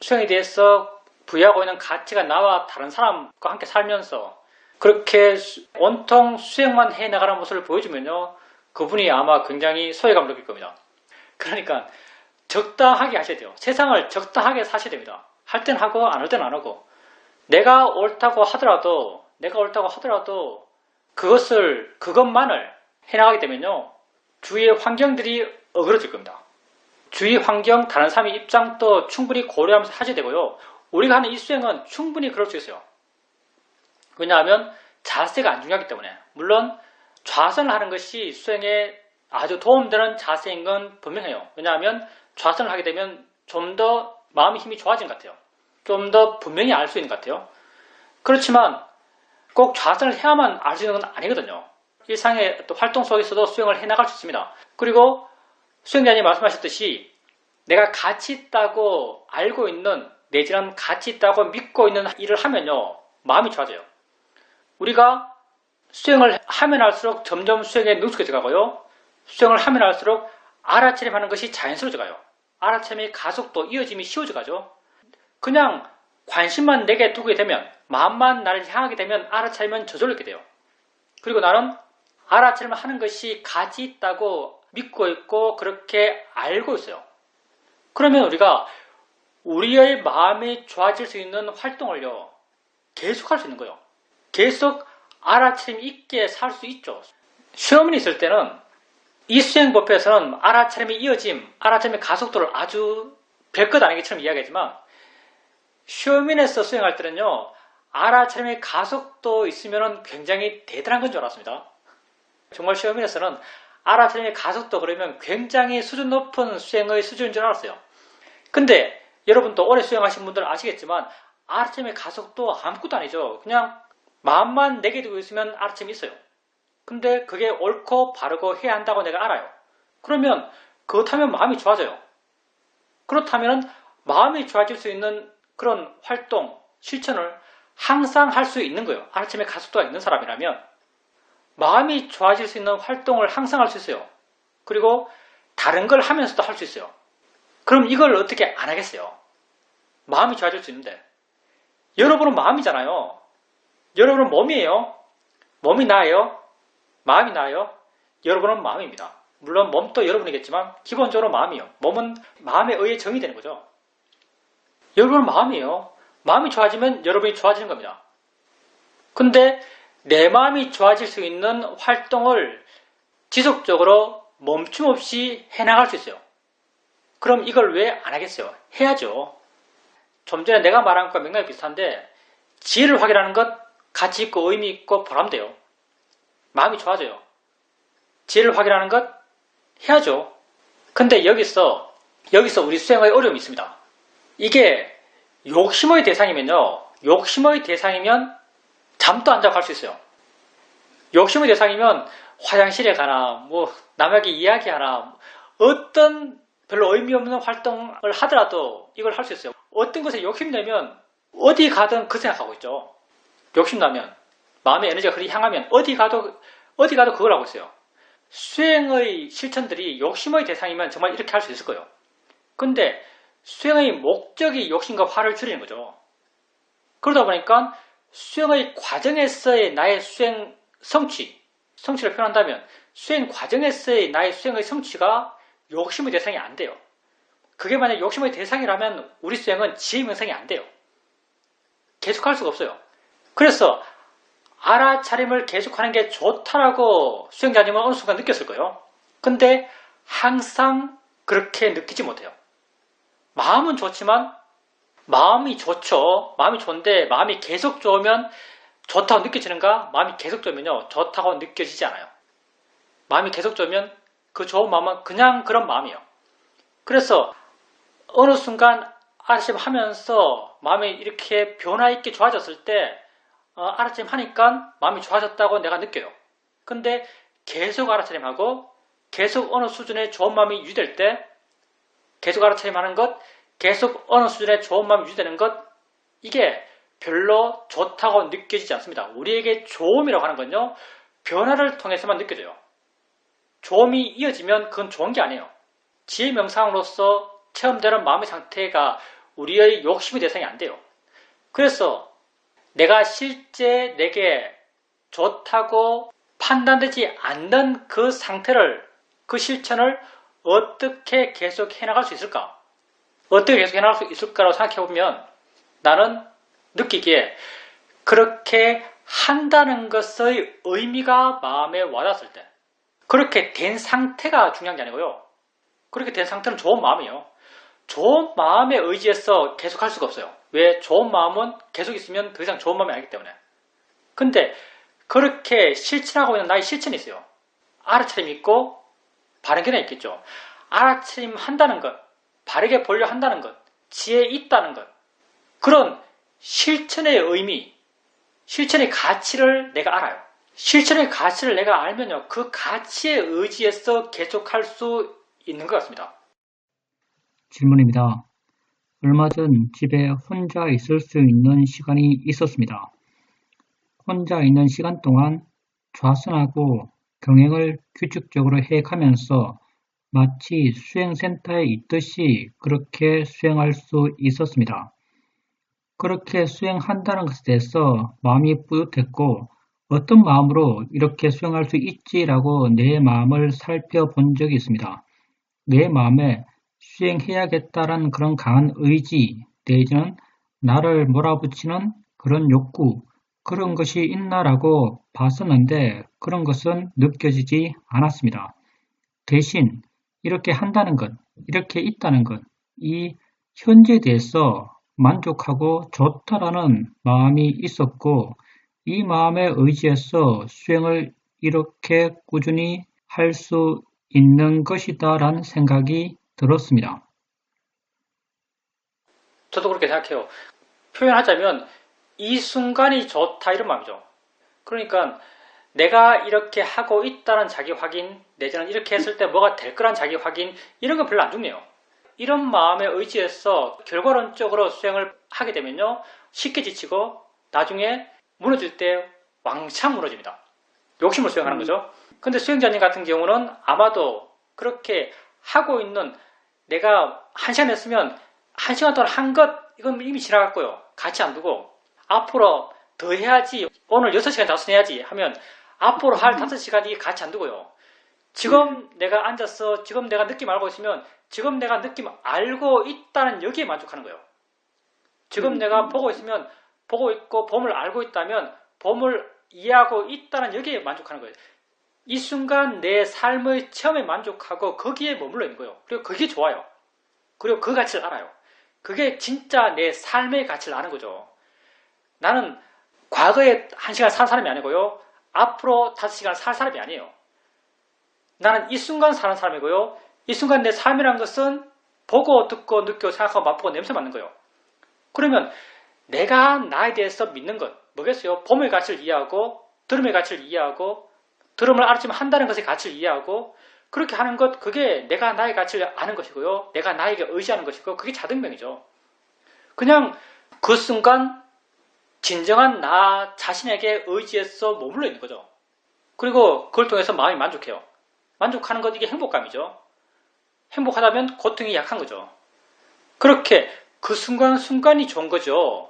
수행에 대해서 부여하고 있는 가치가 나와 다른 사람과 함께 살면서 그렇게 온통 수행만 해나가는 모습을 보여주면요. 그분이 아마 굉장히 소외감을 느낄 겁니다. 그러니까 적당하게 하셔야 돼요. 세상을 적당하게 사셔야 됩니다. 할 땐 하고 안 할 땐 안 하고 내가 옳다고 하더라도 그것만을 해나가게 되면요. 주위의 환경들이 어그러질 겁니다. 주위 환경, 다른 사람의 입장도 충분히 고려하면서 하셔야 되고요. 우리가 하는 이 수행은 충분히 그럴 수 있어요. 왜냐하면 자세가 안 중요하기 때문에. 물론 좌선을 하는 것이 수행에 아주 도움되는 자세인 건 분명해요. 왜냐하면 좌선을 하게 되면 좀 더 마음의 힘이 좋아지는 것 같아요. 좀 더 분명히 알 수 있는 것 같아요. 그렇지만 꼭 좌선을 해야만 알 수 있는 건 아니거든요. 일상의 또 활동 속에서도 수행을 해나갈 수 있습니다. 그리고 수행자님 말씀하셨듯이 내가 가치 있다고 알고 있는 내지는 가치 있다고 믿고 있는 일을 하면요. 마음이 좋아져요. 우리가 수행을 하면 할수록 점점 수행에 능숙해져 가고요. 수행을 하면 할수록 알아차림하는 것이 자연스러워져 가요. 알아차림의 가속도, 이어짐이 쉬워져 가죠. 그냥 관심만 내게 두게 되면, 마음만 나를 향하게 되면 알아차림은 저절로 있게 돼요. 그리고 나는 알아차림을 하는 것이 가치 있다고 믿고 있고 그렇게 알고 있어요. 그러면 우리가 우리의 마음이 좋아질 수 있는 활동을요. 계속할 수 있는 거예요. 계속 알아차림 있게 살 수 있죠. 시험이 있을 때는 이 수행법에서는 알아차림의 이어짐, 알아차림의 가속도를 아주 별것 아닌 것처럼 이야기하지만 시험인에서 수행할 때는요. 알아차림의 가속도 있으면 굉장히 대단한 건 줄 알았습니다. 정말 시험인에서는 알아차림의 가속도 그러면 굉장히 수준 높은 수행의 수준인 줄 알았어요. 근데 여러분도 오래 수행하신 분들은 아시겠지만 알아차림의 가속도 아무것도 아니죠. 그냥 마음만 내게 두고 있으면 알아차림이 있어요. 근데 그게 옳고 바르고 해야 한다고 내가 알아요. 그러면 그렇다면 마음이 좋아져요. 그렇다면 마음이 좋아질 수 있는 그런 활동, 실천을 항상 할 수 있는 거예요. 알아차림의 가속도가 있는 사람이라면 마음이 좋아질 수 있는 활동을 항상 할 수 있어요. 그리고 다른 걸 하면서도 할 수 있어요. 그럼 이걸 어떻게 안 하겠어요? 마음이 좋아질 수 있는데 여러분은 마음이잖아요. 여러분은 몸이에요. 몸이 나예요. 마음이 나예요. 여러분은 마음입니다. 물론 몸도 여러분이겠지만 기본적으로 마음이에요. 몸은 마음에 의해 정의되는 거죠. 여러분은 마음이에요. 마음이 좋아지면 여러분이 좋아지는 겁니다. 근데 내 마음이 좋아질 수 있는 활동을 지속적으로 멈춤 없이 해나갈 수 있어요. 그럼 이걸 왜 안 하겠어요? 해야죠. 좀 전에 내가 말한 것과 맥락이 비슷한데 지혜를 확인하는 것 가치 있고 의미 있고 보람돼요. 마음이 좋아져요. 지혜를 확인하는 것 해야죠. 근데 여기서 우리 수행의 어려움이 있습니다. 이게 욕심의 대상이면요. 욕심의 대상이면 잠도 안 자고 할 수 있어요. 욕심의 대상이면 화장실에 가나 뭐 남에게 이야기하나 어떤 별로 의미 없는 활동을 하더라도 이걸 할 수 있어요. 어떤 것에 욕심내면 어디 가든 그 생각하고 있죠. 욕심나면. 마음의 에너지가 그리 향하면 어디 가도 그걸 하고 있어요. 수행의 실천들이 욕심의 대상이면 정말 이렇게 할 수 있을 거예요. 근데 수행의 목적이 욕심과 화를 줄이는 거죠. 그러다 보니까 수행의 과정에서의 나의 수행 성취를 표현한다면 수행 과정에서의 나의 수행의 성취가 욕심의 대상이 안 돼요. 그게 만약 욕심의 대상이라면 우리 수행은 지혜 명상이 안 돼요. 계속할 수가 없어요. 그래서 알아차림을 계속하는 게 좋다라고 수행자님은 어느 순간 느꼈을 거예요. 근데 항상 그렇게 느끼지 못해요. 마음은 좋지만 마음이 좋죠. 마음이 좋은데 마음이 계속 좋으면 좋다고 느껴지는가? 마음이 계속 좋으면요. 좋다고 느껴지지 않아요. 마음이 계속 좋으면 그 좋은 마음은 그냥 그런 마음이에요. 그래서 어느 순간 알아차림 하면서 마음이 이렇게 변화 있게 좋아졌을 때 알아차림 하니까 마음이 좋아졌다고 내가 느껴요. 근데 계속 알아차림하고 계속 어느 수준의 좋은 마음이 유지될 때 계속 알아차림하는 것, 계속 어느 수준의 좋은 마음이 유지되는 것, 이게 별로 좋다고 느껴지지 않습니다. 우리에게 좋음이라고 하는 건요, 변화를 통해서만 느껴져요. 좋음이 이어지면 그건 좋은 게 아니에요. 지혜 명상으로서 체험되는 마음의 상태가 우리의 욕심의 대상이 안 돼요. 그래서 내가 실제 내게 좋다고 판단되지 않는 그 상태를, 그 실천을 어떻게 계속 해나갈 수 있을까? 어떻게 계속 해나갈 수 있을까라고 생각해보면 나는 느끼기에 그렇게 한다는 것의 의미가 마음에 와닿았을 때, 그렇게 된 상태가 중요한 게 아니고요. 그렇게 된 상태는 좋은 마음이에요. 좋은 마음에 의지해서 계속 할 수가 없어요. 왜? 좋은 마음은 계속 있으면 더 이상 좋은 마음이 아니기 때문에. 근데 그렇게 실천하고 있는 나의 실천이 있어요. 알아차림이 있고 바른 견해가 있겠죠. 알아차림 한다는 것, 바르게 보려 한다는 것, 지혜 있다는 것, 그런 실천의 의미, 실천의 가치를 내가 알아요. 실천의 가치를 내가 알면요, 그 가치에 의지해서 계속할 수 있는 것 같습니다. 질문입니다. 얼마 전 집에 혼자 있을 수 있는 시간이 있었습니다. 혼자 있는 시간 동안 좌선하고 경행을 규칙적으로 해가면서 마치 수행센터에 있듯이 그렇게 수행할 수 있었습니다. 그렇게 수행한다는 것에 대해서 마음이 뿌듯했고 어떤 마음으로 이렇게 수행할 수 있지라고 내 마음을 살펴본 적이 있습니다. 내 마음에 수행해야겠다는 그런 강한 의지 내지는 나를 몰아붙이는 그런 욕구, 그런 것이 있나라고 봤었는데 그런 것은 느껴지지 않았습니다. 대신 이렇게 한다는 것, 이렇게 있다는 것, 이 현재에 대해서 만족하고 좋다라는 마음이 있었고 이 마음에 의지해서 수행을 이렇게 꾸준히 할 수 있는 것이다라는 생각이 들었습니다. 저도 그렇게 생각해요. 표현하자면 이 순간이 좋다 이런 마음이죠. 그러니까 내가 이렇게 하고 있다는 자기 확인, 내지는 이렇게 했을 때 뭐가 될 거란 자기 확인, 이런 건 별로 안 중요해요. 이런 마음에 의지해서 결과론적으로 수행을 하게 되면요, 쉽게 지치고 나중에 무너질 때 왕창 무너집니다. 욕심을 수행하는 거죠. 근데 수행자님 같은 경우는 아마도 그렇게 하고 있는, 내가 1시간 했으면 1시간 동안 한 것, 이건 이미 지나갔고요. 같이 안 두고 앞으로 더 해야지, 오늘 6시간 자수해야지 하면 앞으로 할 5시간이 같이 안 두고요. 지금 내가 앉아서 지금 내가 느낌 알고 있으면 지금 내가 느낌 알고 있다는 여기에 만족하는 거예요. 지금 내가 보고 있으면 보고 있고 봄을 알고 있다면 봄을 이해하고 있다는 여기에 만족하는 거예요. 이 순간 내 삶의 체험에 만족하고 거기에 머물러 있는 거예요. 그리고 그게 좋아요. 그리고 그 가치를 알아요. 그게 진짜 내 삶의 가치를 아는 거죠. 나는 과거에 1시간 산 사람이 아니고요. 앞으로 5시간 살 사람이 아니에요. 나는 이 순간 사는 사람이고요. 이 순간 내 삶이란 것은 보고 듣고 느끼고 생각하고 맛보고 냄새 맡는 거예요. 그러면 내가 나에 대해서 믿는 것 뭐겠어요? 봄의 가치를 이해하고 들음의 가치를 이해하고 들음을 알았지만 한다는 것의 가치를 이해하고 그렇게 하는 것, 그게 내가 나의 가치를 아는 것이고요. 내가 나에게 의지하는 것이고 그게 자등명이죠. 그냥 그 순간 진정한 나 자신에게 의지해서 머물러 있는 거죠. 그리고 그걸 통해서 마음이 만족해요. 만족하는 것, 이게 행복감이죠. 행복하다면 고통이 약한 거죠. 그렇게 그 순간순간이 좋은 거죠.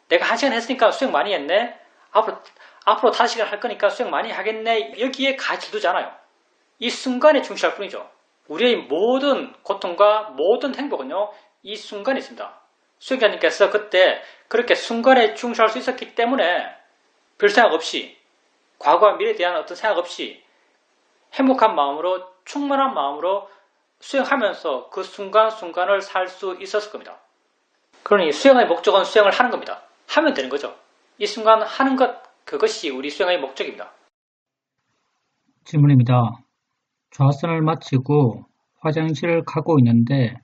내가 1시간 했으니까 수행 많이 했네. 앞으로 5시간 할 거니까 수행 많이 하겠네. 여기에 가치를 두지 않아요. 이 순간에 충실할 뿐이죠. 우리의 모든 고통과 모든 행복은요, 이 순간에 있습니다. 수행자님께서 그때 그렇게 순간에 충실할 수 있었기 때문에 별 생각 없이, 과거와 미래에 대한 어떤 생각 없이 행복한 마음으로, 충만한 마음으로 수행하면서 그 순간순간을 살 수 있었을 겁니다. 그러니 수행의 목적은 수행을 하는 겁니다. 하면 되는 거죠. 이 순간 하는 것, 그것이 우리 수행의 목적입니다. 질문입니다. 좌선을 마치고 화장실을 가고 있는데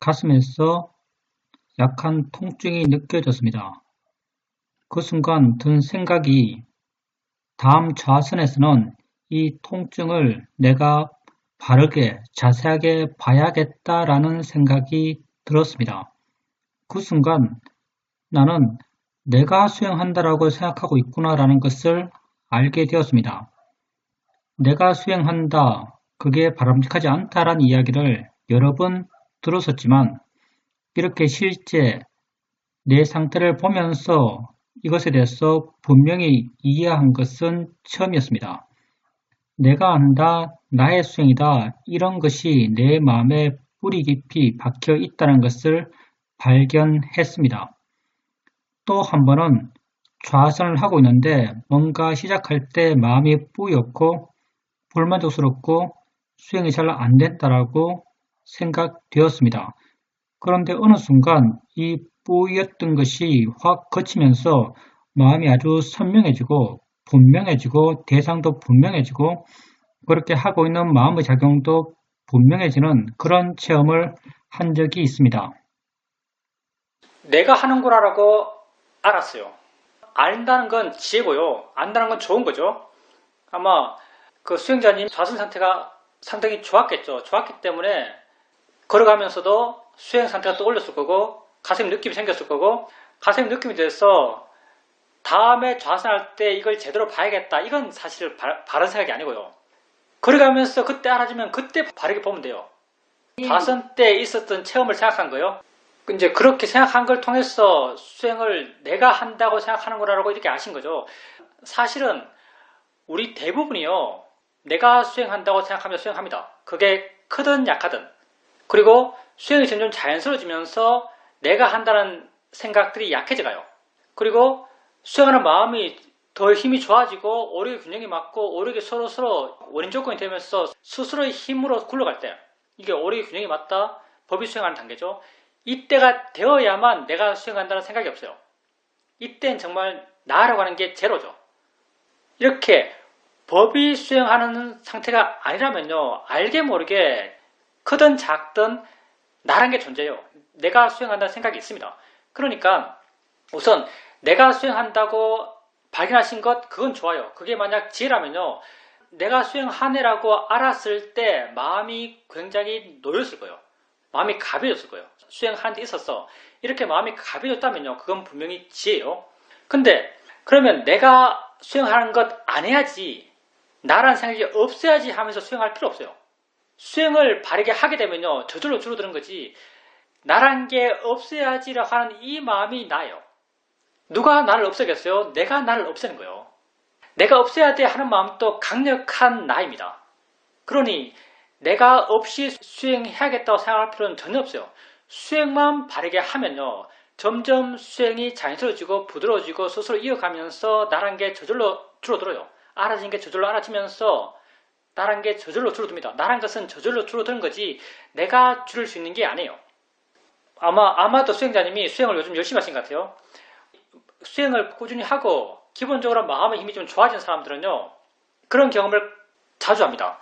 가슴에서 약한 통증이 느껴졌습니다. 그 순간 든 생각이 다음 좌선에서는 이 통증을 내가 바르게 자세하게 봐야겠다라는 생각이 들었습니다. 그 순간 나는 내가 수행한다라고 생각하고 있구나라는 것을 알게 되었습니다. 내가 수행한다, 그게 바람직하지 않다라는 이야기를 여러 번 들었었지만 이렇게 실제 내 상태를 보면서 이것에 대해서 분명히 이해한 것은 처음이었습니다. 내가 한다, 나의 수행이다, 이런 것이 내 마음에 뿌리 깊이 박혀 있다는 것을 발견했습니다. 또 한 번은 좌선을 하고 있는데 뭔가 시작할 때 마음이 뿌옇고 불만족스럽고 수행이 잘 안 됐다라고 생각되었습니다. 그런데 어느 순간 이 뿌였던 것이 확 거치면서 마음이 아주 선명해지고 분명해지고 대상도 분명해지고 그렇게 하고 있는 마음의 작용도 분명해지는 그런 체험을 한 적이 있습니다. 내가 하는 거라고 알았어요. 안다는 건 지혜고요. 안다는 건 좋은 거죠. 아마 그 수행자님 좌선 상태가 상당히 좋았겠죠. 좋았기 때문에 걸어가면서도 수행 상태가 떠올렸을 거고 가슴 느낌이 생겼을 거고 가슴 느낌이 돼서 다음에 좌선할 때 이걸 제대로 봐야겠다. 이건 사실 바른 생각이 아니고요. 걸어가면서 그때 알아주면 그때 바르게 보면 돼요. 좌선 때 있었던 체험을 생각한 거예요. 이제 그렇게 생각한 걸 통해서 수행을 내가 한다고 생각하는 거라고 이렇게 아신 거죠. 사실은 우리 대부분이요. 내가 수행한다고 생각하며 수행합니다. 그게 크든 약하든. 그리고 수행이 점점 자연스러워지면서 내가 한다는 생각들이 약해져 가요. 그리고 수행하는 마음이 더 힘이 좋아지고 오력의 균형이 맞고 오력이 서로 원인 조건이 되면서 스스로의 힘으로 굴러갈 때 이게 오력의 균형이 맞다. 법이 수행하는 단계죠. 이때가 되어야만 내가 수행한다는 생각이 없어요. 이때는 정말 나라고 하는 게 제로죠. 이렇게 법이 수행하는 상태가 아니라면요. 알게 모르게 크든 작든 나란 게 존재해요. 내가 수행한다는 생각이 있습니다. 그러니까 우선 내가 수행한다고 발견하신 것 그건 좋아요. 그게 만약 지혜라면요. 내가 수행하네라고 알았을 때 마음이 굉장히 놓였을 거예요. 마음이 가벼워졌을 거예요. 수행하는 데 있어서 이렇게 마음이 가벼워졌다면요. 그건 분명히 지혜예요. 근데 그러면 내가 수행하는 것 안 해야지 나라는 생각이 없어야지 하면서 수행할 필요 없어요. 수행을 바르게 하게 되면요. 저절로 줄어드는 거지 나란 게 없어야지라고 하는 이 마음이 나예요. 누가 나를 없애겠어요? 내가 나를 없애는 거예요. 내가 없애야 돼 하는 마음도 강력한 나입니다. 그러니 내가 없이 수행해야겠다고 생각할 필요는 전혀 없어요. 수행만 바르게 하면요. 점점 수행이 자연스러워지고 부드러워지고 스스로 이어가면서 나란 게 저절로 줄어들어요. 알아진 게 저절로 알아지면서 나란 게 저절로 줄어듭니다. 나란 것은 저절로 줄어드는 거지 내가 줄일 수 있는 게 아니에요. 아마도 수행자님이 수행을 요즘 열심히 하신 것 같아요. 수행을 꾸준히 하고 기본적으로 마음의 힘이 좀 좋아진 사람들은요. 그런 경험을 자주 합니다.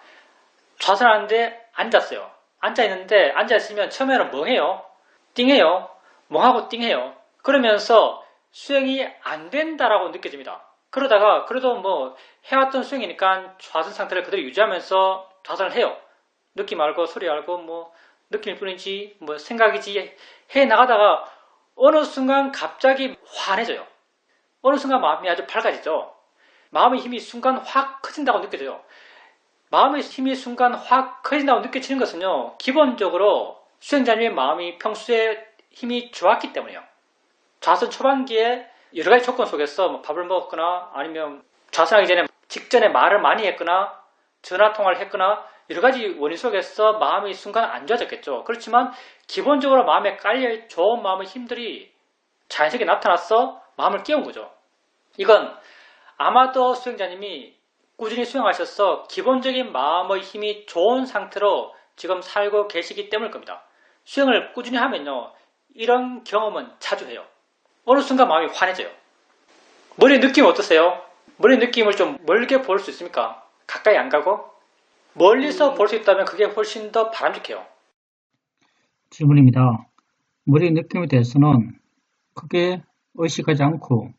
좌선하는데 앉았어요. 앉아있는데 앉아있으면 처음에는 멍해요. 띵해요. 멍하고 띵해요. 그러면서 수행이 안 된다라고 느껴집니다. 그러다가 그래도 뭐 해왔던 수행이니까 좌선 상태를 그대로 유지하면서 좌선을 해요. 느낌 알고 소리 알고 뭐 느낌일 뿐이지 뭐 생각이지 해 나가다가 어느 순간 갑자기 환해져요. 어느 순간 마음이 아주 밝아지죠. 마음의 힘이 순간 확 커진다고 느껴져요. 마음의 힘이 순간 확 커진다고 느껴지는 것은요, 기본적으로 수행자님의 마음이 평소에 힘이 좋았기 때문이에요. 좌선 초반기에 여러 가지 조건 속에서 뭐 밥을 먹었거나 아니면 좌선하기 전에 직전에 말을 많이 했거나 전화 통화를 했거나 여러 가지 원인 속에서 마음이 순간 안 좋아졌겠죠. 그렇지만 기본적으로 마음에 깔려 좋은 마음의 힘들이 자연스럽게 나타나서 마음을 깨운 거죠. 이건 아마도 수행자님이 꾸준히 수행하셔서 기본적인 마음의 힘이 좋은 상태로 지금 살고 계시기 때문일 겁니다. 수행을 꾸준히 하면요, 이런 경험은 자주 해요. 어느 순간 마음이 환해져요. 머리 느낌 어떠세요? 머리 느낌을 좀 멀게 볼 수 있습니까? 가까이 안 가고? 멀리서 볼 수 있다면 그게 훨씬 더 바람직해요. 질문입니다. 머리 느낌에 대해서는 크게 의식하지 않고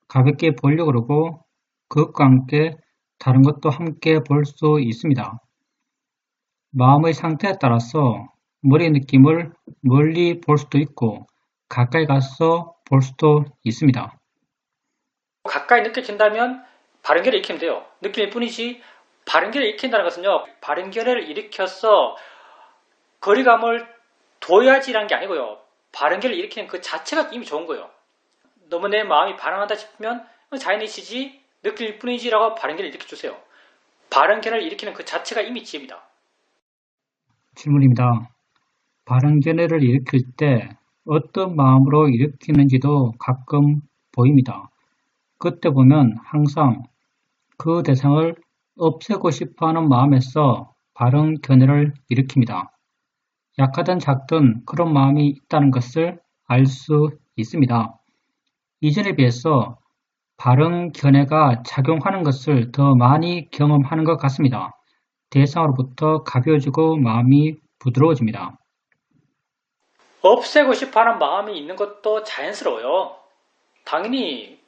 가볍게 보려고 그러고 그것과 함께 다른 것도 함께 볼 수 있습니다. 마음의 상태에 따라서 머리 느낌을 멀리 볼 수도 있고 가까이 가서 볼 수도 있습니다. 가까이 느껴진다면 바른결을 일으키면 돼요. 느낌일 뿐이지 바른결을 일으킨다는 것은요, 바른결을 일으켜서 거리감을 둬야지라는 게 아니고요. 바른결을 일으키는 그 자체가 이미 좋은 거예요. 너무 내 마음이 반항한다 싶으면 자연이시지 느낄 뿐이지라고 바른결을 일으켜주세요. 바른결을 일으키는 그 자체가 이미 지혜입니다. 질문입니다. 바른견해를 일으킬 때 어떤 마음으로 일으키는지도 가끔 보입니다. 그때 보면 항상 그 대상을 없애고 싶어하는 마음에서 바른견해를 일으킵니다. 약하든 작든 그런 마음이 있다는 것을 알 수 있습니다. 이전에 비해서 바른견해가 작용하는 것을 더 많이 경험하는 것 같습니다. 대상으로부터 가벼워지고 마음이 부드러워집니다. 없애고 싶어하는 마음이 있는 것도 자연스러워요. 당연히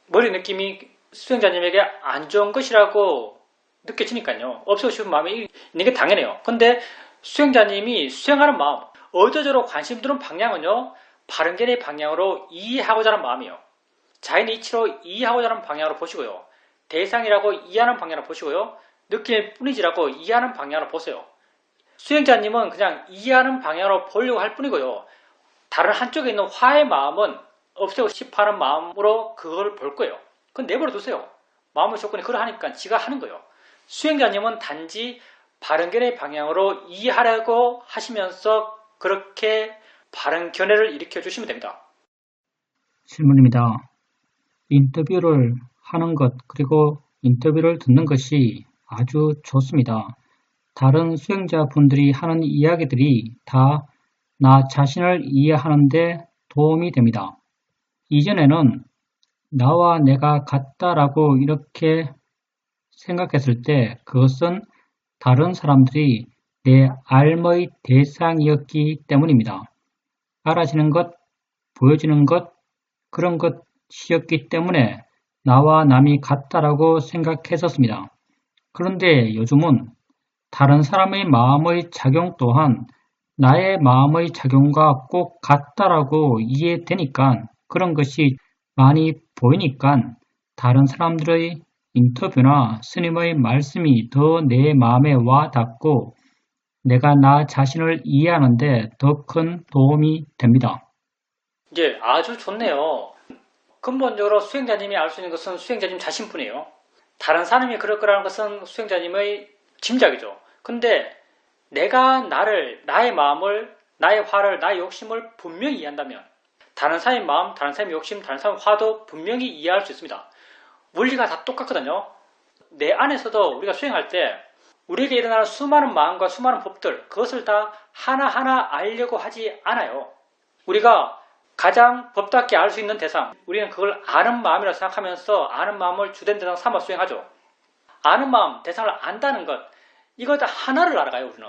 머리 느낌이 수행자님에게 안 좋은 것이라고 느껴지니까요. 없애고 싶은 마음이 있는 게 당연해요. 근데 수행자님이 수행하는 마음, 의도적으로 관심 두는 방향은요, 바른견의 방향으로 이해하고자 하는 마음이에요. 자연의 이치로 이해하고자 하는 방향으로 보시고요. 대상이라고 이해하는 방향으로 보시고요. 느낄 뿐이지라고 이해하는 방향으로 보세요. 수행자님은 그냥 이해하는 방향으로 보려고 할 뿐이고요. 다른 한쪽에 있는 화의 마음은 없애고 싶어하는 마음으로 그걸 볼 거예요. 그건 내버려 두세요. 마음의 조건이 그러하니까 지가 하는 거예요. 수행자님은 단지 바른견의 방향으로 이해하려고 하시면서 그렇게 바른견해를 일으켜 주시면 됩니다. 질문입니다. 인터뷰를 하는 것 그리고 인터뷰를 듣는 것이 아주 좋습니다. 다른 수행자분들이 하는 이야기들이 다 나 자신을 이해하는 데 도움이 됩니다. 이전에는 나와 내가 같다라고 이렇게 생각했을 때 그것은 다른 사람들이 내 알의 대상이었기 때문입니다. 알아지는 것, 보여지는 것, 그런 것이었기 때문에 나와 남이 같다라고 생각했었습니다. 그런데 요즘은 다른 사람의 마음의 작용 또한 나의 마음의 작용과 꼭 같다라고 이해되니까 그런 것이 많이 보이니까 다른 사람들의 인터뷰나 스님의 말씀이 더 내 마음에 와 닿고 내가 나 자신을 이해하는데 더 큰 도움이 됩니다. 예, 아주 좋네요. 근본적으로 수행자님이 알 수 있는 것은 수행자님 자신뿐이에요. 다른 사람이 그럴 거라는 것은 수행자님의 짐작이죠. 근데 내가 나의 마음을, 나의 화를, 나의 욕심을 분명히 이해한다면 다른 사람의 마음, 다른 사람의 욕심, 다른 사람의 화도 분명히 이해할 수 있습니다. 원리가 다 똑같거든요. 내 안에서도 우리가 수행할 때 우리에게 일어나는 수많은 마음과 수많은 법들, 그것을 다 하나하나 알려고 하지 않아요. 우리가 가장 법답게 알 수 있는 대상, 우리는 그걸 아는 마음이라고 생각하면서 아는 마음을 주된 대상 삼아 수행하죠. 아는 마음, 대상을 안다는 것, 이것 하나를 알아가요, 우리는.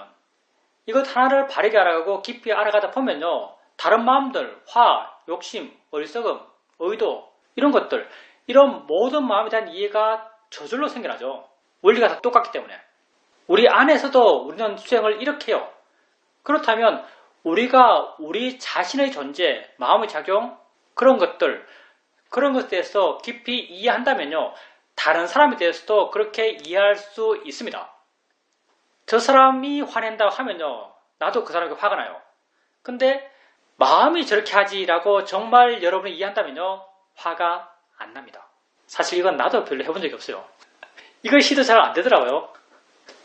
이것 하나를 바르게 알아가고 깊이 알아가다 보면요, 다른 마음들, 화, 욕심, 어리석음, 의도, 이런 것들, 이런 모든 마음에 대한 이해가 저절로 생겨나죠. 원리가 다 똑같기 때문에. 우리 안에서도 우리는 수행을 이렇게 해요. 그렇다면 우리가 우리 자신의 존재, 마음의 작용, 그런 것들, 그런 것에 대해서 깊이 이해한다면요, 다른 사람에 대해서도 그렇게 이해할 수 있습니다. 저 사람이 화낸다고 하면요, 나도 그 사람에게 화가 나요. 근데 마음이 저렇게 하지라고 정말 여러분이 이해한다면요, 화가 안 납니다. 사실 이건 나도 별로 해본 적이 없어요. 이걸 시도 잘 안 되더라고요.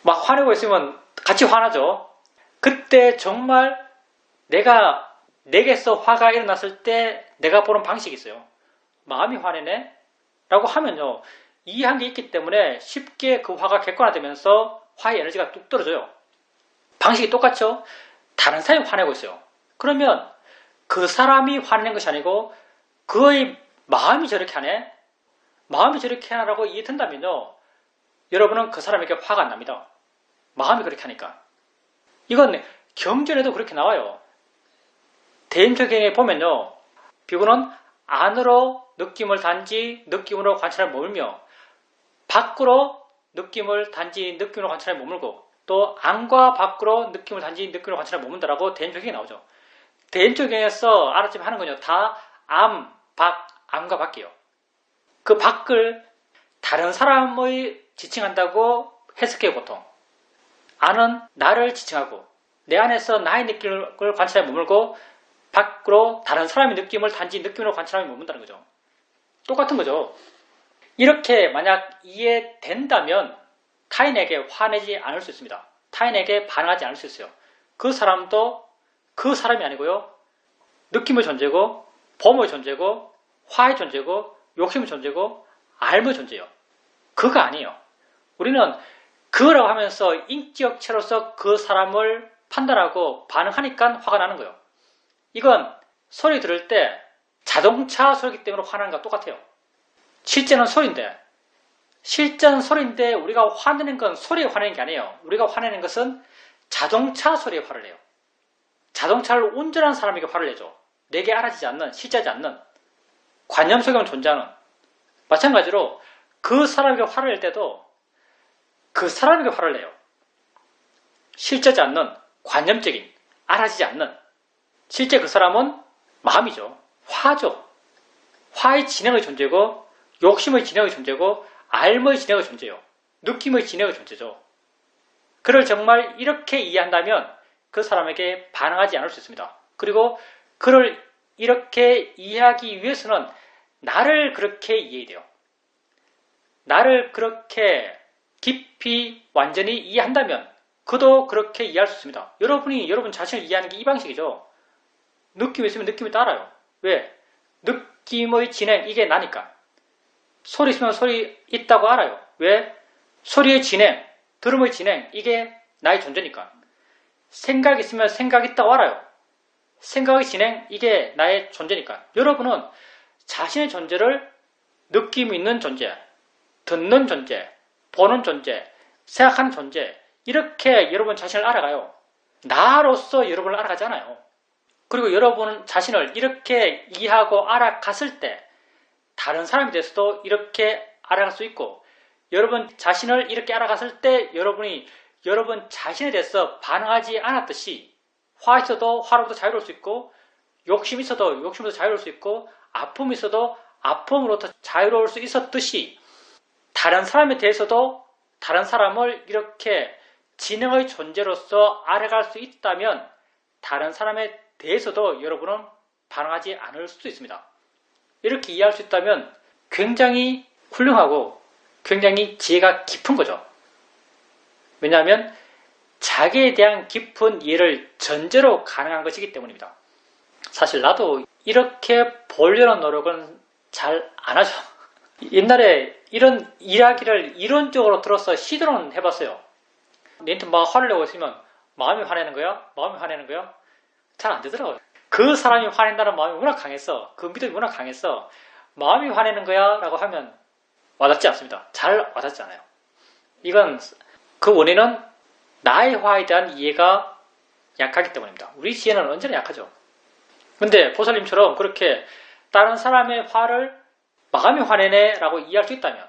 막 화내고 있으면 같이 화나죠. 그때 정말 내게서 화가 일어났을 때 내가 보는 방식이 있어요. 마음이 화내네? 라고 하면요, 이해한 게 있기 때문에 쉽게 그 화가 객관화되면서 화의 에너지가 뚝 떨어져요. 방식이 똑같죠? 다른 사람이 화내고 있어요. 그러면 그 사람이 화내는 것이 아니고 그의 마음이 저렇게 하네? 마음이 저렇게 하라고 이해된다면요, 여러분은 그 사람에게 화가 안 납니다. 마음이 그렇게 하니까. 이건 경전에도 그렇게 나와요. 대인적경에 보면요, 비구는 안으로 느낌을 단지 느낌으로 관찰에 머물며 밖으로 느낌을 단지 느낌으로 관찰에 머물고 또 안과 밖으로 느낌을 단지 느낌으로 관찰에 머문다라고 대인적경에 나오죠. 대인적경에서 알아듣지 하는 건요, 다 암, 밖, 안과 밖이에요. 그 밖을 다른 사람의 지칭한다고 해석해요, 보통. 안은 나를 지칭하고 내 안에서 나의 느낌을 관찰에 머물고 밖으로 다른 사람의 느낌을 단지 느낌으로 관찰하며 머문다는 거죠. 똑같은 거죠. 이렇게 만약 이해된다면 타인에게 화내지 않을 수 있습니다. 타인에게 반응하지 않을 수 있어요. 그 사람도 그 사람이 아니고요, 느낌의 존재고 범의 존재고 화의 존재고 욕심의 존재고 알의 존재예요. 그가 아니에요. 우리는 그라고 하면서 인격체로서 그 사람을 판단하고 반응하니까 화가 나는 거예요. 이건 소리 들을 때 자동차 소리이기 때문에 화나는 것과 똑같아요. 실제는 소리인데 우리가 화내는 건 소리에 화내는 게 아니에요. 우리가 화내는 것은 자동차 소리에 화를 내요. 자동차를 운전하는 사람에게 화를 내죠. 내게 알아지지 않는, 실제하지 않는, 관념 속에만 존재하는. 마찬가지로 그 사람에게 화를 낼 때도 그 사람에게 화를 내요. 실제하지 않는, 관념적인, 알아지지 않는. 실제 그 사람은 마음이죠. 화죠. 화의 진행의 존재고 욕심의 진행의 존재고 알의 진행의 존재요. 느낌의 진행의 존재죠. 그를 정말 이렇게 이해한다면 그 사람에게 반응하지 않을 수 있습니다. 그리고 그를 이렇게 이해하기 위해서는 나를 그렇게 이해해야 돼요. 나를 그렇게 깊이 완전히 이해한다면 그도 그렇게 이해할 수 있습니다. 여러분이 여러분 자신을 이해하는 게 이 방식이죠. 느낌이 있으면 느낌이 따라요. 왜? 느낌의 진행, 이게 나니까. 소리 있으면 소리 있다고 알아요. 왜? 소리의 진행, 들음의 진행, 이게 나의 존재니까. 생각 있으면 생각 있다고 알아요. 생각의 진행, 이게 나의 존재니까. 여러분은 자신의 존재를 느낌 있는 존재, 듣는 존재, 보는 존재, 생각하는 존재, 이렇게 여러분 자신을 알아가요. 나로서 여러분을 알아가지 않아요. 그리고 여러분 자신을 이렇게 이해하고 알아갔을 때 다른 사람에 대해서도 이렇게 알아갈 수 있고, 여러분 자신을 이렇게 알아갔을 때 여러분이 여러분 자신에 대해서 반응하지 않았듯이 화 있어도 화로부터 자유로울 수 있고, 욕심 있어도 욕심으로부터 자유로울 수 있고, 아픔이 있어도 아픔으로부터 자유로울 수 있었듯이 다른 사람에 대해서도 다른 사람을 이렇게 진행의 존재로서 알아갈 수 있다면 다른 사람에 대해서도 여러분은 반응하지 않을 수도 있습니다. 이렇게 이해할 수 있다면 굉장히 훌륭하고 굉장히 지혜가 깊은 거죠. 왜냐하면 자기에 대한 깊은 이해를 전제로 가능한 것이기 때문입니다. 사실 나도 이렇게 보려는 노력은 잘 안 하죠. 옛날에 이런 이야기를 이론적으로 들어서 시도는 해봤어요. 너한테 막 화를 내고 있으면 마음이 화내는 거야? 마음이 화내는 거야? 잘 안 되더라고요. 그 사람이 화낸다는 마음이 워낙 강했어. 그 믿음이 워낙 강했어. 마음이 화내는 거야? 라고 하면 와닿지 않습니다. 잘 와닿지 않아요. 이건 그 원인은 나의 화에 대한 이해가 약하기 때문입니다. 우리 지혜는 언제나 약하죠. 근데 보살님처럼 그렇게 다른 사람의 화를 마음이 화내네 라고 이해할 수 있다면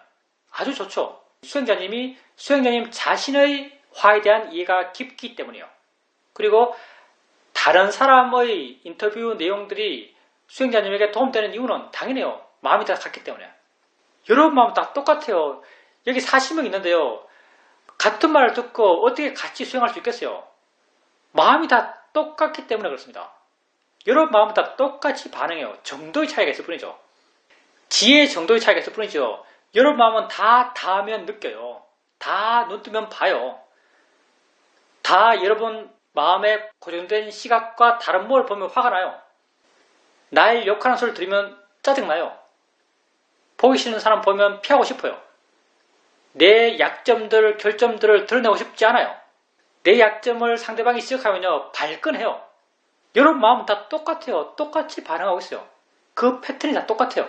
아주 좋죠. 수행자님 자신의 화에 대한 이해가 깊기 때문이에요. 그리고 다른 사람의 인터뷰 내용들이 수행자님에게 도움되는 이유는 당연해요. 마음이 다 같기 때문에. 여러분 마음은 다 똑같아요. 여기 40명 있는데요. 같은 말을 듣고 어떻게 같이 수행할 수 있겠어요? 마음이 다 똑같기 때문에 그렇습니다. 여러분 마음은 다 똑같이 반응해요. 정도의 차이가 있을 뿐이죠. 지혜의 정도의 차이가 있을 뿐이죠. 여러분 마음은 다 닿으면 느껴요. 다 눈 뜨면 봐요. 다 여러분 마음에 고정된 시각과 다른 뭘 보면 화가 나요. 날 욕하는 소리를 들으면 짜증나요. 보기 싫은 사람 보면 피하고 싶어요. 내 약점들, 결점들을 드러내고 싶지 않아요. 내 약점을 상대방이 지적하면요, 발끈해요. 여러분 마음은 다 똑같아요. 똑같이 반응하고 있어요. 그 패턴이 다 똑같아요.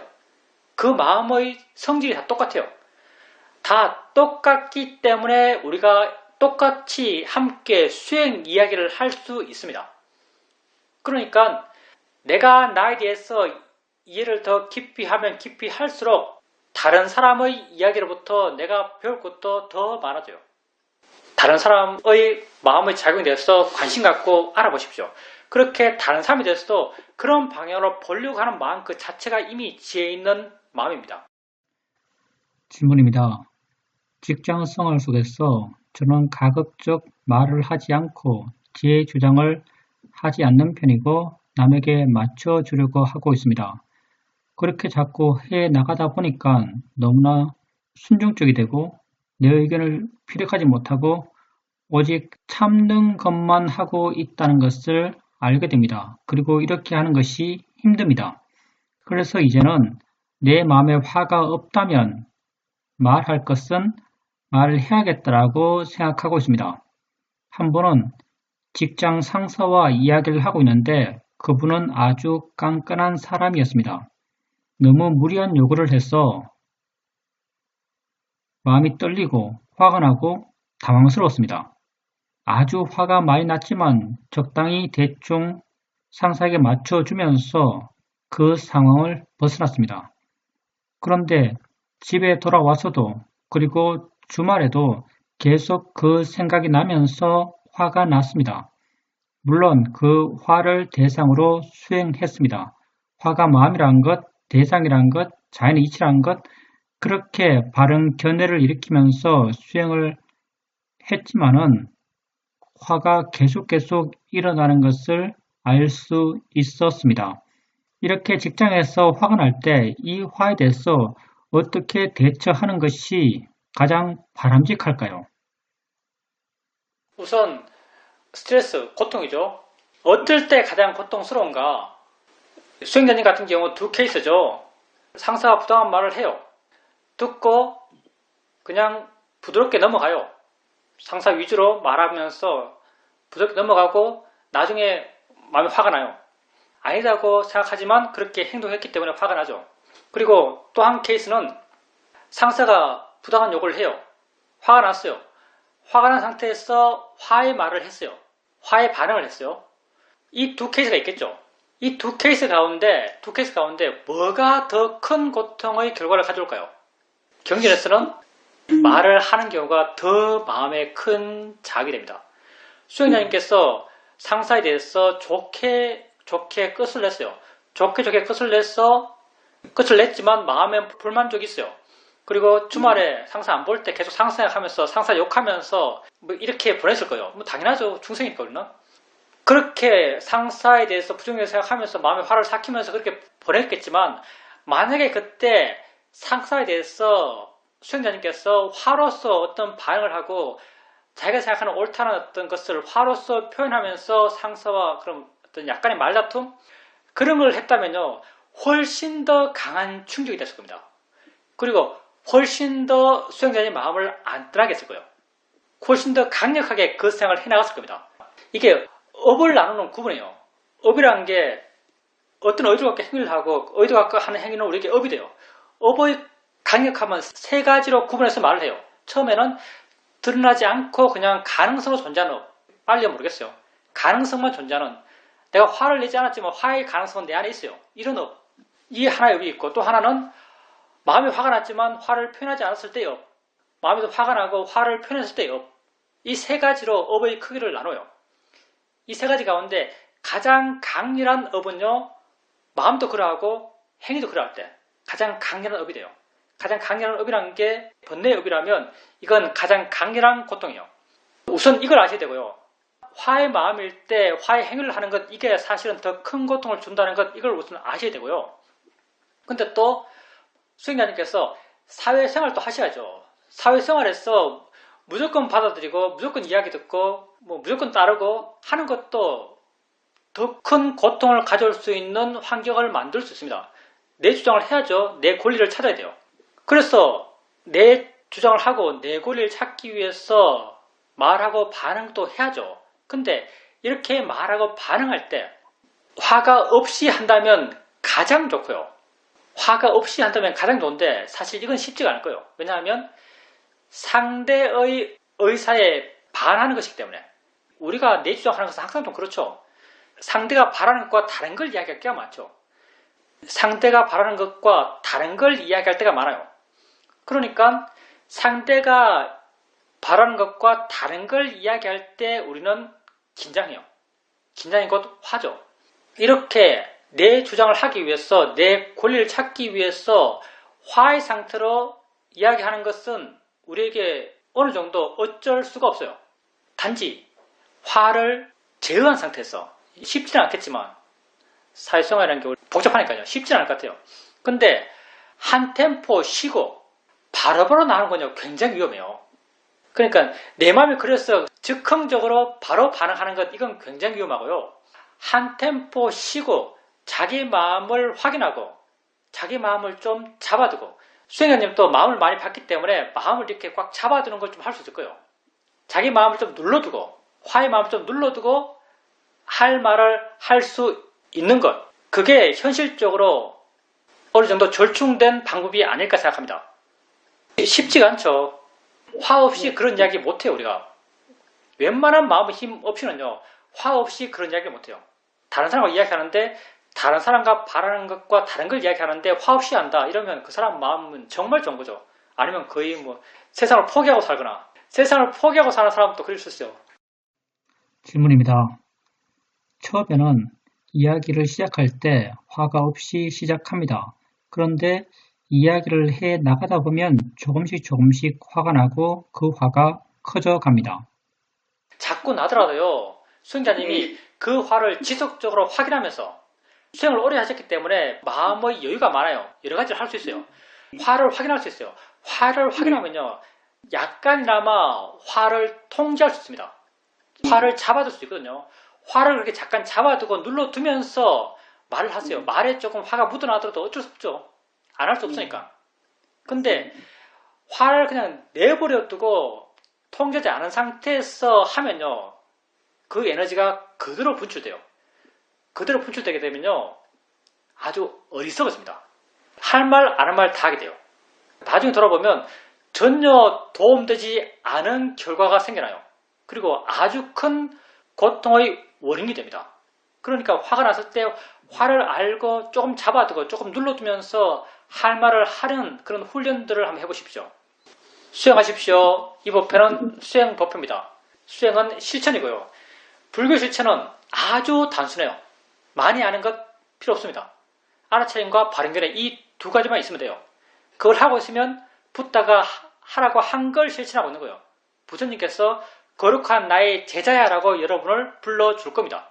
그 마음의 성질이 다 똑같아요. 다 똑같기 때문에 우리가 똑같이 함께 수행 이야기를 할 수 있습니다. 그러니까 내가 나에 대해서 이해를 더 깊이 하면 깊이 할수록 다른 사람의 이야기로부터 내가 배울 것도 더 많아져요. 다른 사람의 마음의 작용에 대해서 관심 갖고 알아보십시오. 그렇게 다른 사람에 대해서도 그런 방향으로 보려고 하는 마음 그 자체가 이미 지혜 있는 마음입니다. 질문입니다. 직장 생활 속에서 저는 가급적 말을 하지 않고 제 주장을 하지 않는 편이고 남에게 맞춰주려고 하고 있습니다. 그렇게 자꾸 해 나가다 보니까 너무나 순종적이 되고 내 의견을 피력하지 못하고 오직 참는 것만 하고 있다는 것을 알게 됩니다. 그리고 이렇게 하는 것이 힘듭니다. 그래서 이제는 내 마음에 화가 없다면 말할 것은 말을 해야겠다라고 생각하고 있습니다. 한 번은 직장 상사와 이야기를 하고 있는데 그분은 아주 깐깐한 사람이었습니다. 너무 무리한 요구를 해서 마음이 떨리고 화가 나고 당황스러웠습니다. 아주 화가 많이 났지만 적당히 대충 상사에게 맞춰주면서 그 상황을 벗어났습니다. 그런데 집에 돌아와서도 그리고 주말에도 계속 그 생각이 나면서 화가 났습니다. 물론 그 화를 대상으로 수행했습니다. 화가 마음이란 것, 대상이란 것, 자연의 이치란 것, 그렇게 바른 견해를 일으키면서 수행을 했지만은 화가 계속 일어나는 것을 알 수 있었습니다. 이렇게 직장에서 화가 날 때 이 화에 대해서 어떻게 대처하는 것이 가장 바람직할까요? 우선 스트레스, 고통이죠. 어떨 때 가장 고통스러운가? 수행자님 같은 경우 두 케이스죠. 상사가 부당한 말을 해요. 듣고 그냥 부드럽게 넘어가요. 상사 위주로 말하면서 부드럽게 넘어가고 나중에 마음이 화가 나요. 아니다고 생각하지만 그렇게 행동했기 때문에 화가 나죠. 그리고 또 한 케이스는 상사가 부당한 요구를 해요. 화가 났어요. 화가 난 상태에서 화의 말을 했어요. 화의 반응을 했어요. 이 두 케이스가 있겠죠. 이 두 케이스 가운데 뭐가 더 큰 고통의 결과를 가져올까요? 경전에서는 말을 하는 경우가 더 마음에 큰 자학이 됩니다. 수행자님께서 상사에 대해서 좋게 끝을 냈어요. 좋게 끝을 냈지만 마음에 불만족이 있어요. 그리고 주말에 상사 안 볼 때 계속 상사 생각하면서 상사 욕하면서 뭐 이렇게 보냈을 거예요. 뭐 당연하죠. 중생이니까요. 그렇게 상사에 대해서 부정적으로 생각하면서 마음에 화를 삭히면서 그렇게 보냈겠지만 만약에 그때 상사에 대해서 수행자님께서 화로서 어떤 반응을 하고 자기가 생각하는 옳다는 어떤 것을 화로서 표현하면서 상사와 그런 어떤 약간의 말다툼 그런 걸 했다면요 훨씬 더 강한 충격이 됐을 겁니다. 그리고 훨씬 더 수행자님 마음을 안전하게 했을 거예요. 훨씬 더 강력하게 그 생각을 해나갔을 겁니다. 이게 업을 나누는 구분이에요. 업이라는 게 어떤 의도 갖고 행위를 하고 의도 갖고 하는 행위는 우리에게 업이 돼요. 업의 강력함은 세 가지로 구분해서 말을 해요. 처음에는 드러나지 않고 그냥 가능성으로 존재하는 업. 빨리 모르겠어요. 가능성만 존재하는 내가 화를 내지 않았지만 화의 가능성은 내 안에 있어요. 이런 업. 이 하나의 업이 있고 또 하나는 마음이 화가 났지만 화를 표현하지 않았을 때의 업. 마음에도 화가 나고 화를 표현했을 때의 업. 이 세 가지로 업의 크기를 나눠요. 이 세 가지 가운데 가장 강렬한 업은요. 마음도 그러하고 행위도 그러할 때 가장 강렬한 업이 돼요. 가장 강렬한 업이라는 게 번뇌의 업이라면 이건 가장 강렬한 고통이에요. 우선 이걸 아셔야 되고요. 화의 마음일 때 화의 행위를 하는 것, 이게 사실은 더 큰 고통을 준다는 것, 이걸 우선 아셔야 되고요. 근데 또 수행자님께서 사회생활도 하셔야죠. 사회생활에서 무조건 받아들이고 무조건 이야기 듣고 무조건 따르고 하는 것도 더 큰 고통을 가져올 수 있는 환경을 만들 수 있습니다. 내 주장을 해야죠. 내 권리를 찾아야 돼요. 그래서 내 주장을 하고 내 권리를 찾기 위해서 말하고 반응도 해야죠. 근데 이렇게 말하고 반응할 때 화가 없이 한다면 가장 좋고요. 화가 없이 한다면 가장 좋은데 사실 이건 쉽지가 않을 거예요. 왜냐하면 상대의 의사에 반하는 것이기 때문에 우리가 내 주장하는 것은 항상 좀 그렇죠. 상대가 바라는 것과 다른 걸 이야기할 때가 많죠. 상대가 바라는 것과 다른 걸 이야기할 때가 많아요. 그러니까 상대가 바라는 것과 다른 걸 이야기할 때 우리는 긴장해요. 긴장이 곧 화죠. 이렇게 내 주장을 하기 위해서 내 권리를 찾기 위해서 화의 상태로 이야기하는 것은 우리에게 어느 정도 어쩔 수가 없어요. 단지 화를 제어한 상태에서 쉽지는 않겠지만 사회생활이라는 게 복잡하니까요. 쉽지는 않을 것 같아요. 근데 한 템포 쉬고 바로바로 나오는 건요 굉장히 위험해요. 그러니까 내 마음이 그래서 즉흥적으로 바로 반응하는 것 이건 굉장히 위험하고요. 한 템포 쉬고 자기 마음을 확인하고 자기 마음을 좀 잡아두고 수행자님도 마음을 많이 받기 때문에 마음을 이렇게 꽉 잡아두는 걸 좀 할 수 있을 거예요. 자기 마음을 좀 눌러두고 화의 마음을 좀 눌러두고 할 말을 할 수 있는 것 그게 현실적으로 어느 정도 절충된 방법이 아닐까 생각합니다. 쉽지가 않죠. 화 없이 그런 이야기 못해요. 우리가 웬만한 마음의 힘 없이는요 화 없이 그런 이야기를 못해요. 다른 사람과 이야기하는데 다른 사람과 바라는 것과 다른 걸 이야기하는데 화 없이 한다 이러면 그 사람 마음은 정말 좋은 거죠. 아니면 거의 세상을 포기하고 살거나 세상을 포기하고 사는 사람도 그럴 수 있어요. 질문입니다. 처음에는 이야기를 시작할 때 화가 없이 시작합니다. 그런데 이야기를 해 나가다 보면 조금씩 화가 나고 그 화가 커져 갑니다. 자꾸 나더라도요. 수행자님이 그 화를 지속적으로 확인하면서 수행을 오래 하셨기 때문에 마음의 여유가 많아요. 여러 가지를 할 수 있어요. 화를 확인할 수 있어요. 화를 확인하면요. 약간이나마 화를 통제할 수 있습니다. 화를 잡아둘 수 있거든요. 화를 그렇게 잠깐 잡아두고 눌러두면서 말을 하세요. 말에 조금 화가 묻어나더라도 어쩔 수 없죠. 안 할 수 없으니까. 근데 화를 그냥 내버려 두고 통제하지 않은 상태에서 하면요. 그 에너지가 그대로 분출돼요. 그대로 분출되게 되면요. 아주 어리석어집니다. 할 말, 안 할 말 다 하게 돼요. 나중에 돌아보면 전혀 도움되지 않은 결과가 생겨나요. 그리고 아주 큰 고통의 원인이 됩니다. 그러니까 화가 났을 때 화를 알고 조금 잡아두고 조금 눌러두면서 할 말을 하는 그런 훈련들을 한번 해보십시오. 수행하십시오. 이 법회는 수행 법회입니다. 수행은 실천이고요. 불교 실천은 아주 단순해요. 많이 아는 것 필요 없습니다. 알아차림과 바른견에 이 두 가지만 있으면 돼요. 그걸 하고 있으면 붓다가 하라고 한 걸 실천하고 있는 거예요. 부처님께서 거룩한 나의 제자야라고 여러분을 불러줄 겁니다.